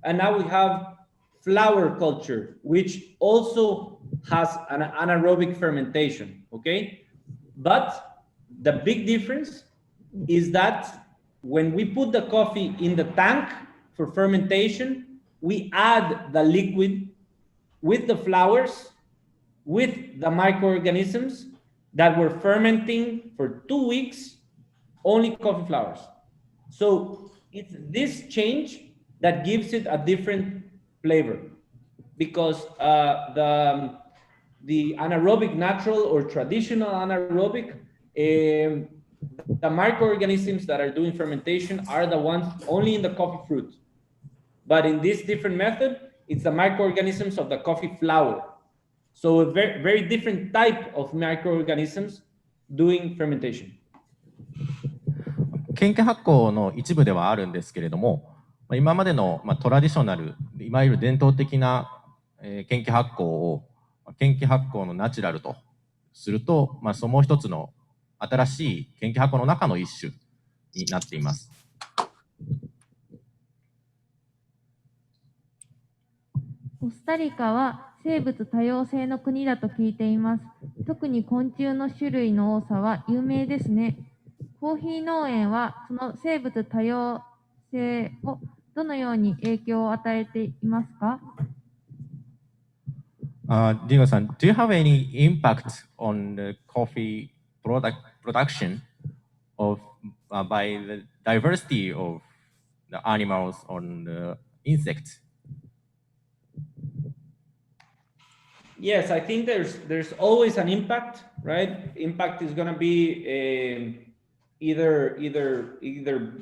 and now we have flower culture, which also has an anaerobic fermentation, okay? But the big difference is that when we put the coffee in the tank for fermentation, we add the liquid with the flowers, with the microorganisms that were fermenting for 2 weeks, only coffee flowers. So it's this change that gives it a different flavor, because the anaerobic natural or traditional anaerobic, the microorganisms that are doing fermentation are the ones only in the coffee fruit. But in this different method, it's the microorganisms of the coffee flower. So a very, very different type of microorganisms doing fermentation. 研究発酵の一部ではあるんですけれども、今までのトラディショナル、いわゆる伝統的な研究発酵を研究発酵のナチュラルとすると、そのもう一つの新しい研究発酵の中の一種になっています。コスタリカは生物多様性の国だと聞いています。特に昆虫の種類の多さは有名ですね。コーヒー農園はその生物多様性をどのように影響を与えていますか？Diego さん、do you have any impact on the coffee production of by the diversity of the animals on the insects? Yes, I think there's always an impact, right? Impact is going to be either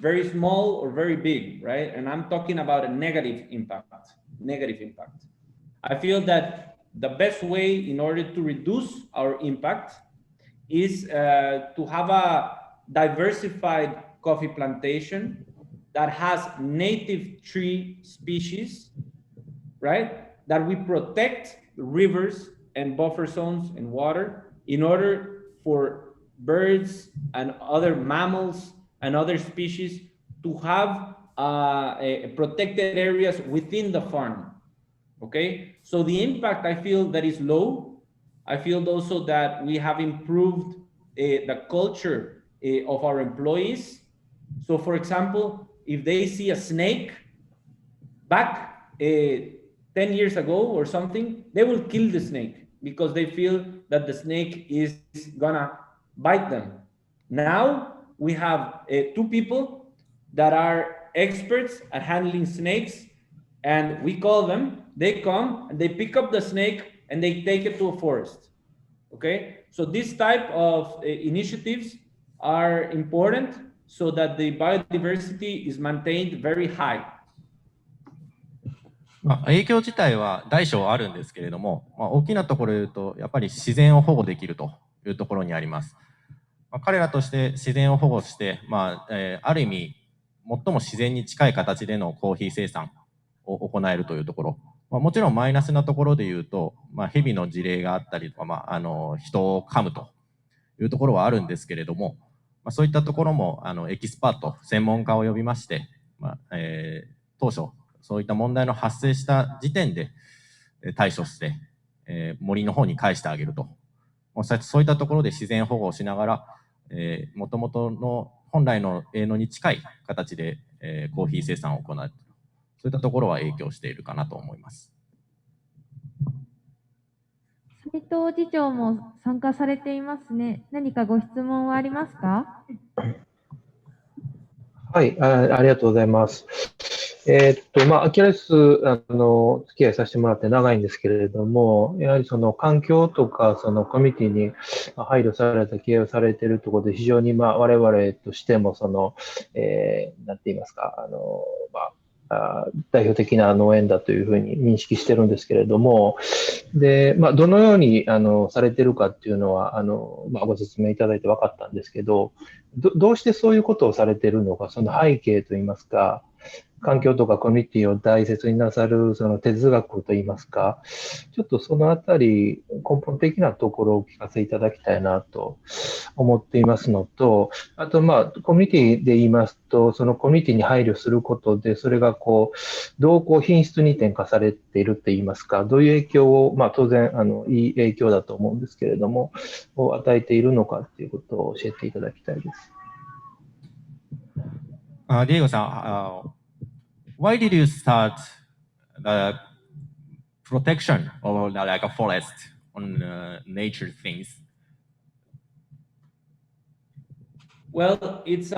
very small or very big, right? And I'm talking about a negative impact. I feel that the best way in order to reduce our impact is to have a diversified coffee plantation that has native tree species, right? That we protect rivers and buffer zones and water in order for birds and other mammals and other species to have protected areas within the farm. Okay, so the impact I feel that is low. I feel also that we have improved the culture of our employees. So for example, if they see a snake back 10 years ago or something, they will kill the snake because they feel that the snake is gonna bite them. Now we have 2 people that are experts at handling snakes, and we call them, they come and they pick up the snake and they take it to a forest. Okay, so this type of initiatives are important so that the biodiversity is maintained very high. 影響自体は大小あるんですけれども、大きなところで言うと、やっぱり自然を保護できるというところにあります。彼らとして自然を保護して、ある意味、最も自然に近い形でのコーヒー生産を行えるというところ。もちろんマイナスなところで言うと、蛇の事例があったりとか、人を噛むというところはあるんですけれども、そういったところもエキスパート、専門家を呼びまして、当初、そういった問題の発生した時点で対処して、森の方に返してあげると。そういったところで自然保護をしながら、もともとの本来の営農に近い形で、コーヒー生産を行う。そういったところは影響しているかなと思います。斉藤次長も参加されていますね。何かご質問はありますか？はい、ありがとうございます。アキアレス、付き合いさせてもらって長いんですけれども、やはりその環境とか、そのコミュニティに配慮された経営をされているところで、非常に我々としても、なんて言いますか、代表的な農園だというふうに認識してるんですけれども、で、どのようにされてるかっていうのはご説明いただいて分かったんですけど、どうしてそういうことをされてるのか、その背景といいますか、環境とかコミュニティを大切になさるその哲学といいますか、ちょっとそのあたり根本的なところをお聞かせいただきたいなと思っていますのと、あとコミュニティで言いますと、そのコミュニティに配慮することで、それがどう品質に転化されているって言いますか、どういう影響を、当然いい影響だと思うんですけれども、を与えているのかっていうことを教えていただきたいです。ディエゴさん、why did you start the protection of like a forest on nature things? Well, it's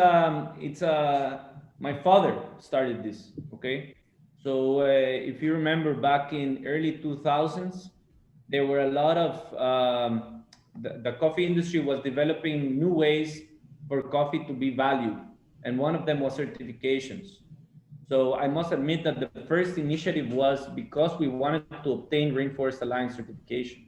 my father started this. Okay, so if you remember back in early 2000s, there were a lot of the coffee industry was developing new ways for coffee to be valued, and one of them was certifications. So I must admit that the first initiative was because we wanted to obtain Rainforest Alliance certification.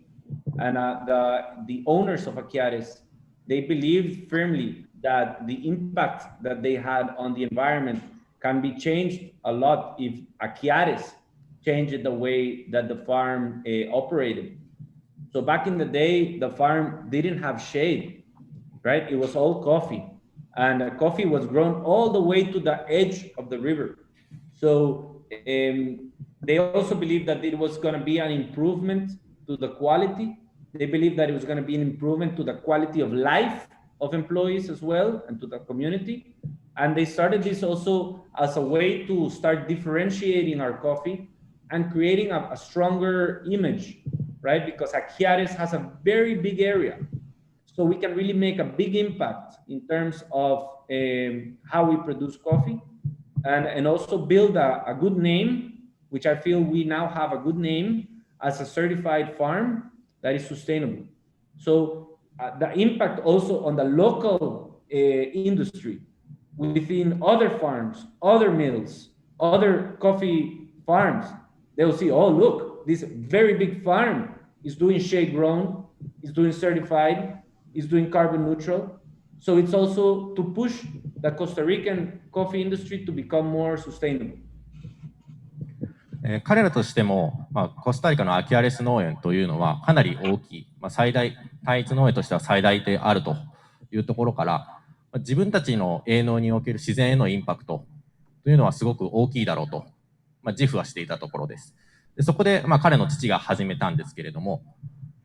And the owners of Aquiares, they believed firmly that the impact that they had on the environment can be changed a lot if Aquiares changed the way that the farm operated. So back in the day, the farm didn't have shade, right? It was all coffee. And coffee was grown all the way to the edge of the river. So they also believed that it was going to be an improvement to the quality. They believed that it was going to be an improvement to the quality of life of employees as well and to the community. And they started this also as a way to start differentiating our coffee and creating a stronger image, right? Because Aquiares has a very big area. So we can really make a big impact in terms of how we produce coffee. And also build a good name, which I feel we now have a good name as a certified farm that is sustainable. So the impact also on the local industry within other farms, other mills, other coffee farms, they will see, oh, look, this very big farm is doing shade grown, is doing certified, is doing carbon neutral. So it's also to push the Costa Rican coffee industry to become more sustainable. 彼らとしても、コスタリカのアキアレス農園というのはかなり大きい、最大、単一農園としては最大であるというところから、自分たちの営農における自然へのインパクトというのはすごく大きいだろうと、自負はしていたところです。でそこで、彼の父が始めたんですけれども、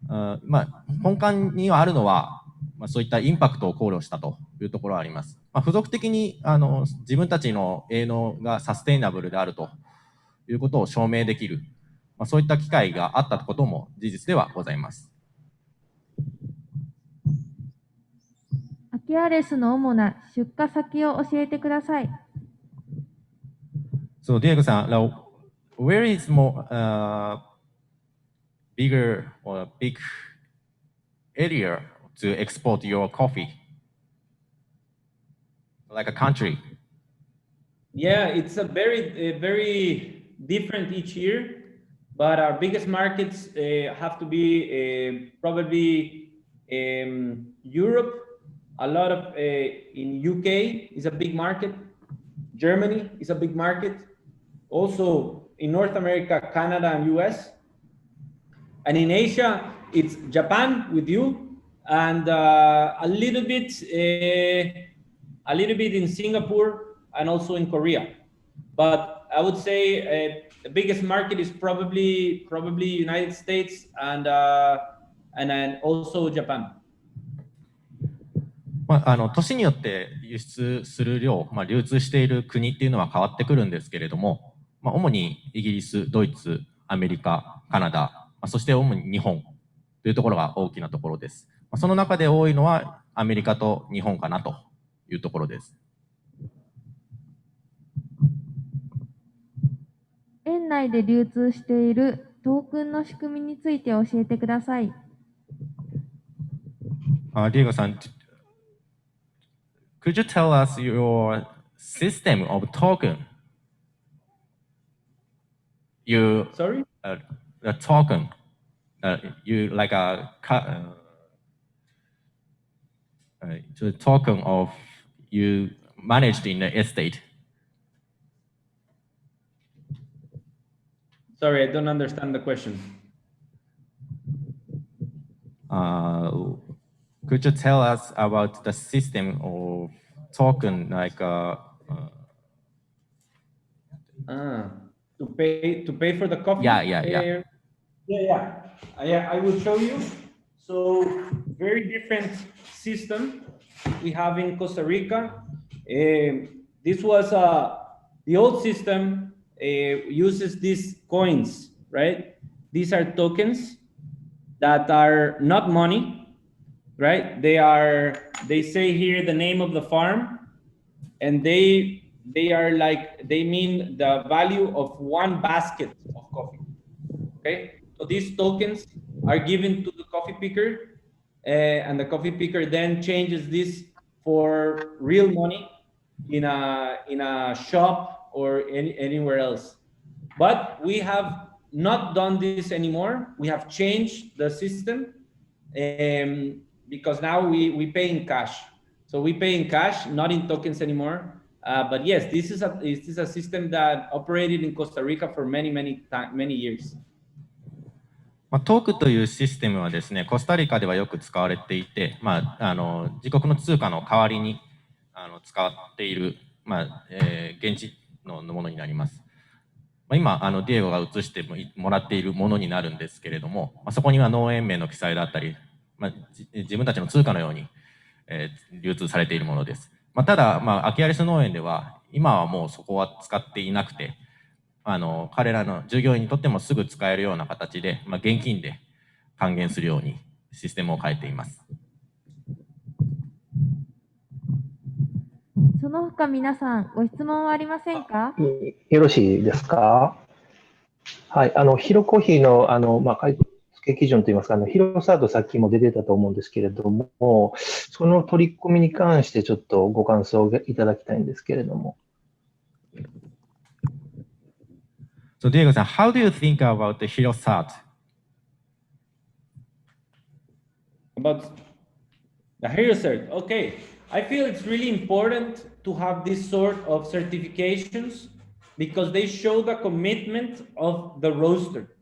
根幹にはあるのは、そういったインパクトを考慮したというところはあります。付属的に自分たちの営農がサステイナブルであるということを証明できる、そういった機会があったことも事実ではございます。アキアレスの主な出荷先を教えてください。So, Diego さん、where is more bigger or big area to export your coffee? Like a country? Yeah, it's a very different each year, but our biggest markets have to be probably Europe. A lot of in UK is a big market. Germany is a big market. Also in North America, Canada and US. And in Asia, it's Japan with you, and a little bit in Singapore and also in Korea. But I would say the biggest market is probably United States and then also Japan. 年によって輸出する量、流通している国っていうのは変わってくるんですけれども、主にイギリス、ドイツ、アメリカ、カナダ、そして主に日本というところが大きなところです。その中で多いのはアメリカと日本かなというところです。園内で流通しているトークンの仕組みについて教えてください。ディエゴさん、could you tell us your system of token? Sorry? The token. You like the token of you managed in the estate. Sorry, I don't understand the question. Could you tell us about the system of token, like to pay for the coffee? Yeah. I will show you. So very different system we have in Costa Rica. This was the old system uses these coins, right? These are tokens that are not money. Right? They say here the name of the farm, and they mean the value of one basket of coffee. Okay? So these tokens are given to the coffee picker, and the coffee picker then changes this for real money in a shop or anywhere else. But we have not done this anymore. We have changed the system. Because now we pay in cash. So we pay in cash, not in tokens anymore. But yes, this is a system that operated in Costa Rica for many years. トークというシステムはですね、コスタリカではよく使われていて、自国の通貨の代わりに使っている、現地のものになります。今ディエゴが映してもらっているものになるんですけれども、そこには農園名の記載だったり、自分たちの通貨のように、流通されているものです。ただ、アキアレス農園では今はもうそこは使っていなくて、彼らの従業員にとってもすぐ使えるような形で、現金で還元するようにシステムを変えています。その他皆さん、ご質問はありませんか？よろしいですか？はい、ヒロコーヒーの買い付け基準といいますか、ヒロサードさっきも出てたと思うんですけれども、その取り組みに関してちょっとご感想をいただきたいんですけれども。So Diego さん、how do you think about the HiroSat? About the HiroSat, okay. I feel it's really important to have this sort of certifications because they show the commitment of the roaster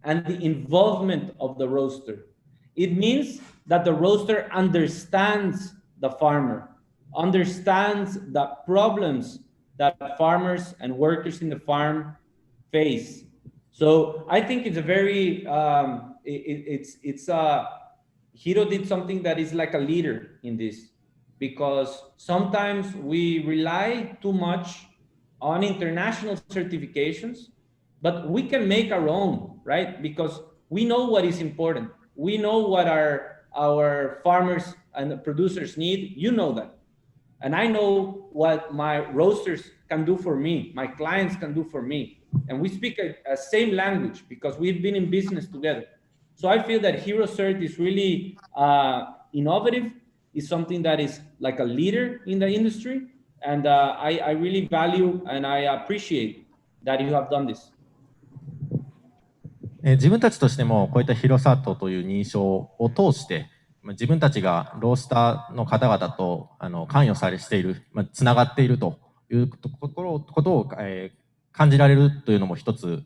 and the involvement of the roaster. It means that the roaster understands the farmer, understands the problems that farmers and workers in the farm face. So I think it's a very, Hiro did something that is like a leader in this, because sometimes we rely too much on international certifications, but we can make our own, right? Because we know what is important. We know what our farmers and producers need. You know that. And I know what my roasters can do for me, my clients can do for me. And we speak a same language because we've been in business together. So I feel that Hiro Cert is really innovative, is something that is like a leader in the industry. And I really value and I appreciate that you have done this. 自分たちとしてもこういったヒロサートという認証を通して自分たちがロースターの方々と関与されている、つながっているということを感じられるというのも一つ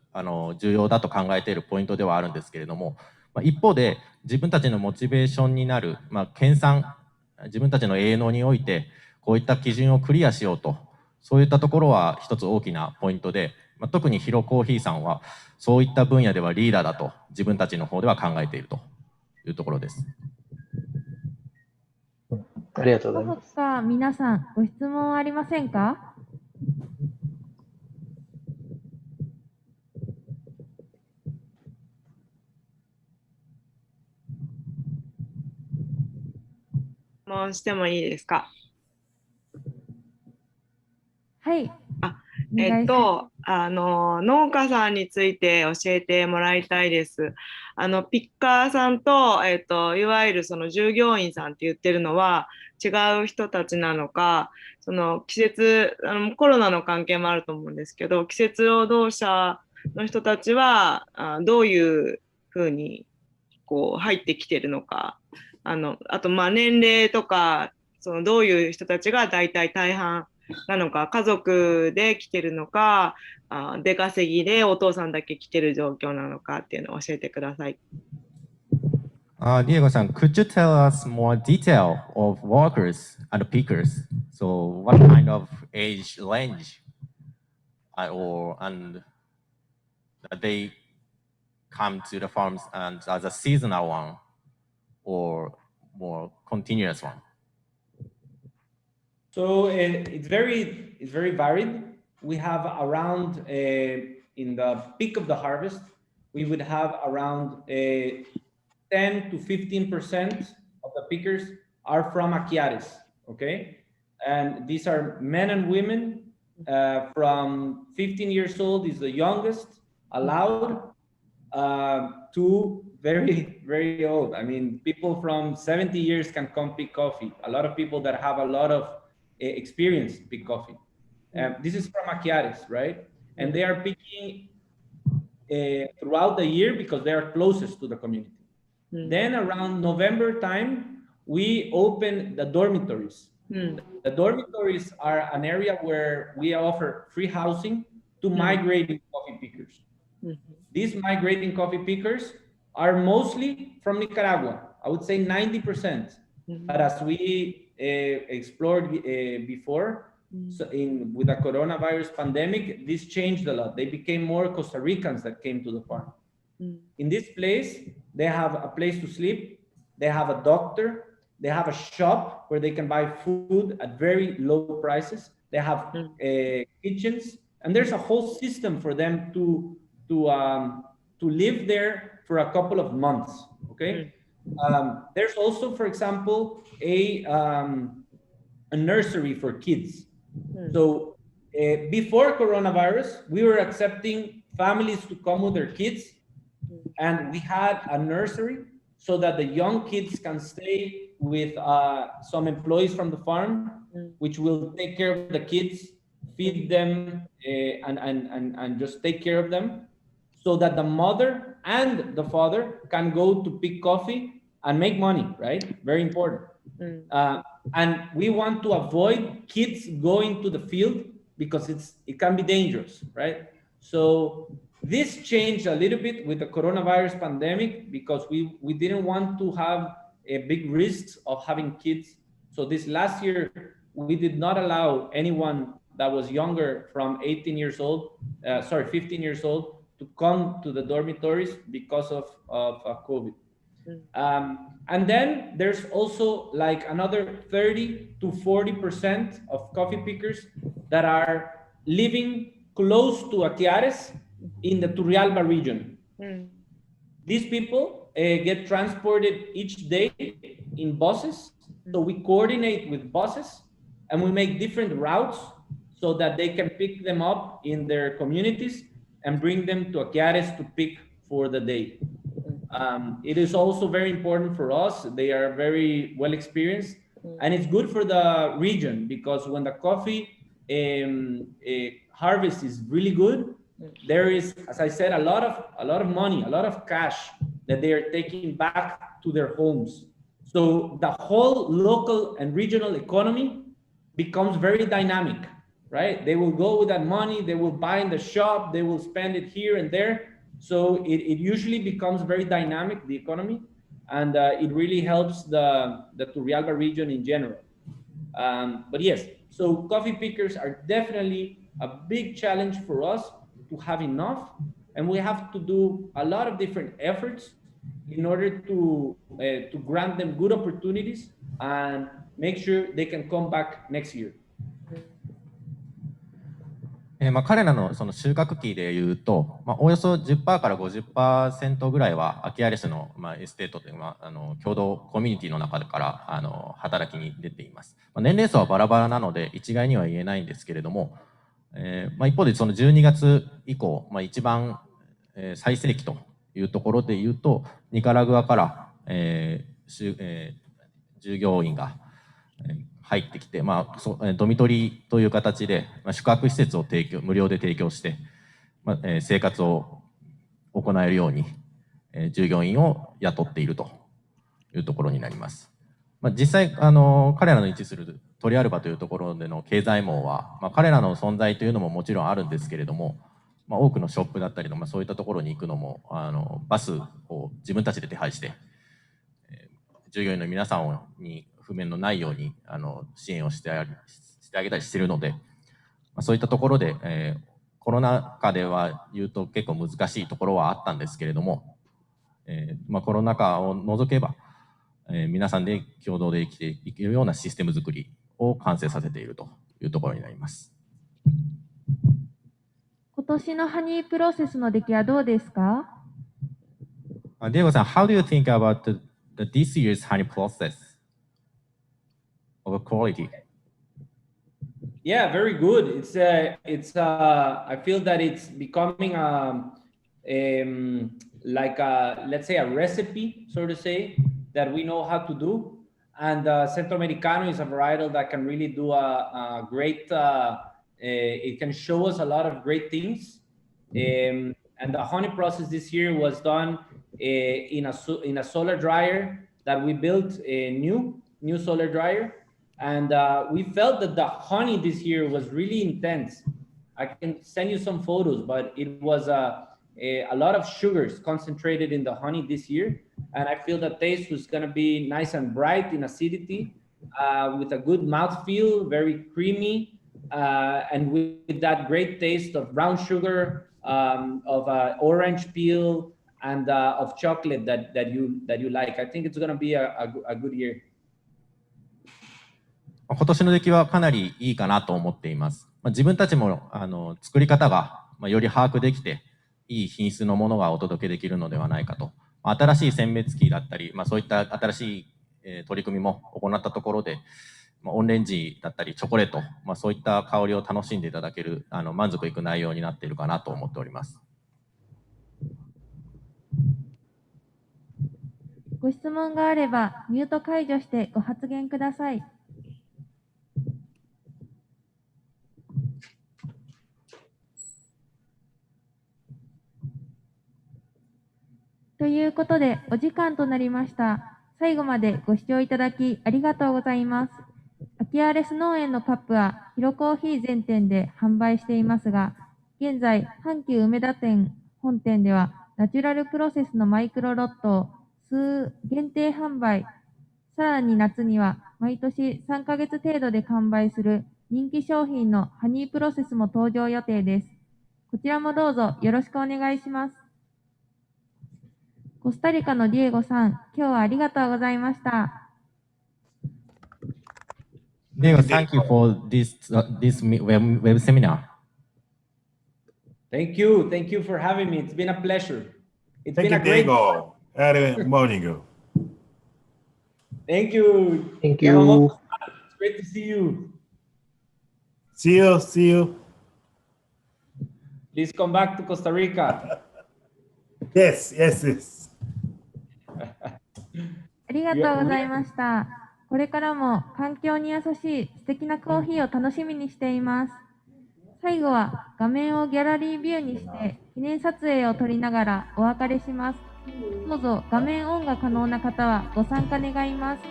重要だと考えているポイントではあるんですけれども、一方で自分たちのモチベーションになる、研鑽、自分たちの営農においてこういった基準をクリアしようと、そういったところは一つ大きなポイントで、特にヒロコーヒーさんはそういった分野ではリーダーだと自分たちの方では考えているというところです。ありがとうございます。皆さんご質問ありませんか？質問してもいいですか？はい。農家さんについて教えてもらいたいです。ピッカーさんと、いわゆるその従業員さんって言ってるのは違う人たちなのか、その季節、コロナの関係もあると思うんですけど、季節労働者の人たちはどういうふうにこう入ってきてるのか、あと年齢とか、そのどういう人たちが大半なのか、家族で来てるのか、出稼ぎでお父さんだけ来てる状況なのかっていうのを教えてください。Diego san, could you tell us more detail of workers and pickers? So what kind of age range and they come to the farms and as a seasonal one or more continuous one? So it's very varied. We have around in the peak of the harvest, we would have around 10 to 15% of the pickers are from Aquiares, okay? And these are men and women from 15 years old is the youngest allowed to very, very old. I mean, people from 70 years can come pick coffee. A lot of people that have a lot of experience pick coffee. This is from Aquiares, right? And they are picking throughout the year because they are closest to the community. Then around November time, we open the dormitories. The dormitories are an area where we offer free housing to migrating coffee pickers. These migrating coffee pickers are mostly from Nicaragua. I would say 90%. But as we explored before, so with the coronavirus pandemic, this changed a lot. They became more Costa Ricans that came to the farm. In this place, they have a place to sleep. They have a doctor. They have a shop where they can buy food at very low prices. They have kitchens, and there's a whole system for them to live there for a couple of months. Okay. There's also, for example, a nursery for kids. So before coronavirus, we were accepting families to come with their kids, and we had a nursery so that the young kids can stay with some employees from the farm, which will take care of the kids, feed them, and just take care of them, so that the mother and the father can go to pick coffee and make money, right? Very important. And we want to avoid kids going to the field because it can be dangerous, right? So this changed a little bit with the coronavirus pandemic because we didn't want to have a big risks of having kids. So this last year, we did not allow anyone that was younger from 15 years old to come to the dormitories because of COVID. And then there's also like another 30 to 40% of coffee pickers that are living close to Aquiares in the Turrialba region. These people get transported each day in buses. So we coordinate with buses and we make different routes so that they can pick them up in their communities and bring them to Aquiares to pick for the day. It is also very important for us. They are very well experienced, and it's good for the region because when the coffee harvest is really good, there is, as I said, a lot of money, a lot of cash that they are taking back to their homes. So the whole local and regional economy becomes very dynamic, right? They will go with that money, they will buy in the shop, they will spend it here and there. So it usually becomes very dynamic, the economy, and it really helps the Turrialba region in general. But yes, so coffee pickers are definitely a big challenge for us to have enough, and we have to do a lot of different efforts in order to grant them good opportunities and make sure they can come back next year. 彼らのその収穫期でいうと、およそ 10% から 50% ぐらいはアキアレスのエステートという共同コミュニティの中から働きに出ています。年齢層はバラバラなので一概には言えないんですけれども、一方でその12月以降、一番最盛期というところでいうと、ニカラグアから従業員が入ってきて、ドミトリという形で宿泊施設を無料で提供して、生活を行えるように従業員を雇っているというところになります。実際彼らの位置するトリアルバというところでの経済網は、彼らの存在というのももちろんあるんですけれども、多くのショップだったりの、そういったところに行くのもバスを自分たちで手配して、従業員の皆さんに不便のないように支援をしてあげたりしているので、そういったところで、コロナ禍では言うと結構難しいところはあったんですけれども、コロナ禍を除けば、皆さんで共同で生きていけるようなシステム作りを完成させているというところになります。今年のハニープロセスの出来はどうですか？ディエゴさん、How do you think about this year's honey process of quality? Yeah, very good. I feel that it's becoming like let's say a recipe, so to say, that we know how to do. And Centro Americano is a varietal that can really do a great, it can show us a lot of great things. And the honey process this year was done in a solar dryer that we built, a new solar dryer. And we felt that the honey this year was really intense. I can send you some photos, but it was a lot of sugars concentrated in the honey this year. And I feel the taste was going to be nice and bright in acidity, with a good mouthfeel, very creamy, and with that great taste of brown sugar, of orange peel, and of chocolate that you like. I think it's going to be a good year. 今年の出来はかなりいいかなと思っています。自分たちも作り方がより把握できて、いい品質のものがお届けできるのではないかと。新しい選別機だったり、そういった新しい取り組みも行ったところで、オンレンジだったりチョコレート、そういった香りを楽しんでいただける満足いく内容になっているかなと思っております。ご質問があればミュート解除してご発言ください。ということでお時間となりました。最後までご視聴いただきありがとうございます。アキアレス農園のカップはヒロコーヒー全店で販売していますが、現在阪急梅田店本店ではナチュラルプロセスのマイクロロットを数限定販売、さらに夏には毎年3ヶ月程度で完売する人気商品のハニープロセスも登場予定です。こちらもどうぞよろしくお願いします。コスタリカのディエゴさん、今日はありがとうございました。Diego, thank you for this web seminar. Thank you. Thank you for having me. It's been a pleasure. It's Thank been you, a great. Diego. Early morning. Thank you. Thank you. It's great to see you. See you. See you. Please come back to Costa Rica. Yes, yes, yes. ありがとうございました。これからも環境に優しい素敵なコーヒーを楽しみにしています。最後は画面をギャラリービューにして記念撮影を撮りながらお別れします。どうぞ画面オンが可能な方はご参加願います。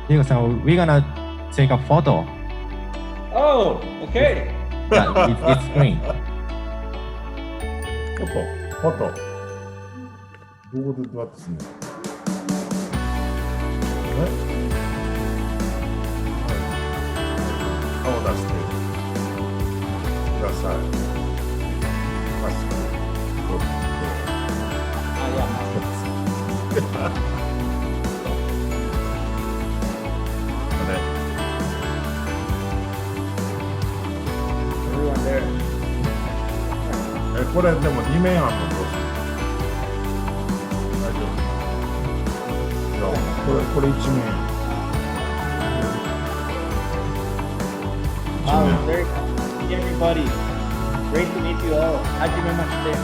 Diego, so we're gonna take a photo. Oh, okay. Yeah, it's green. フォト。どこでどうやってすんの？顔出してください。マスク取って。Everyone there. これでも2面あるのどうする？大丈夫？いや、これ1面。Wow, very good to see everybody. Great to meet you all. Hajime mashite.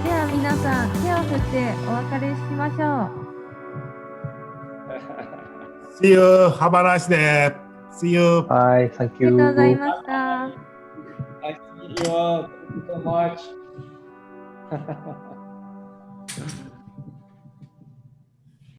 では皆さん手を振ってお別れしましょう。See you. Have a nice day. See you. Bye. Thank ありがとうござい you. ました。Nice to meet you all. Thank you so much.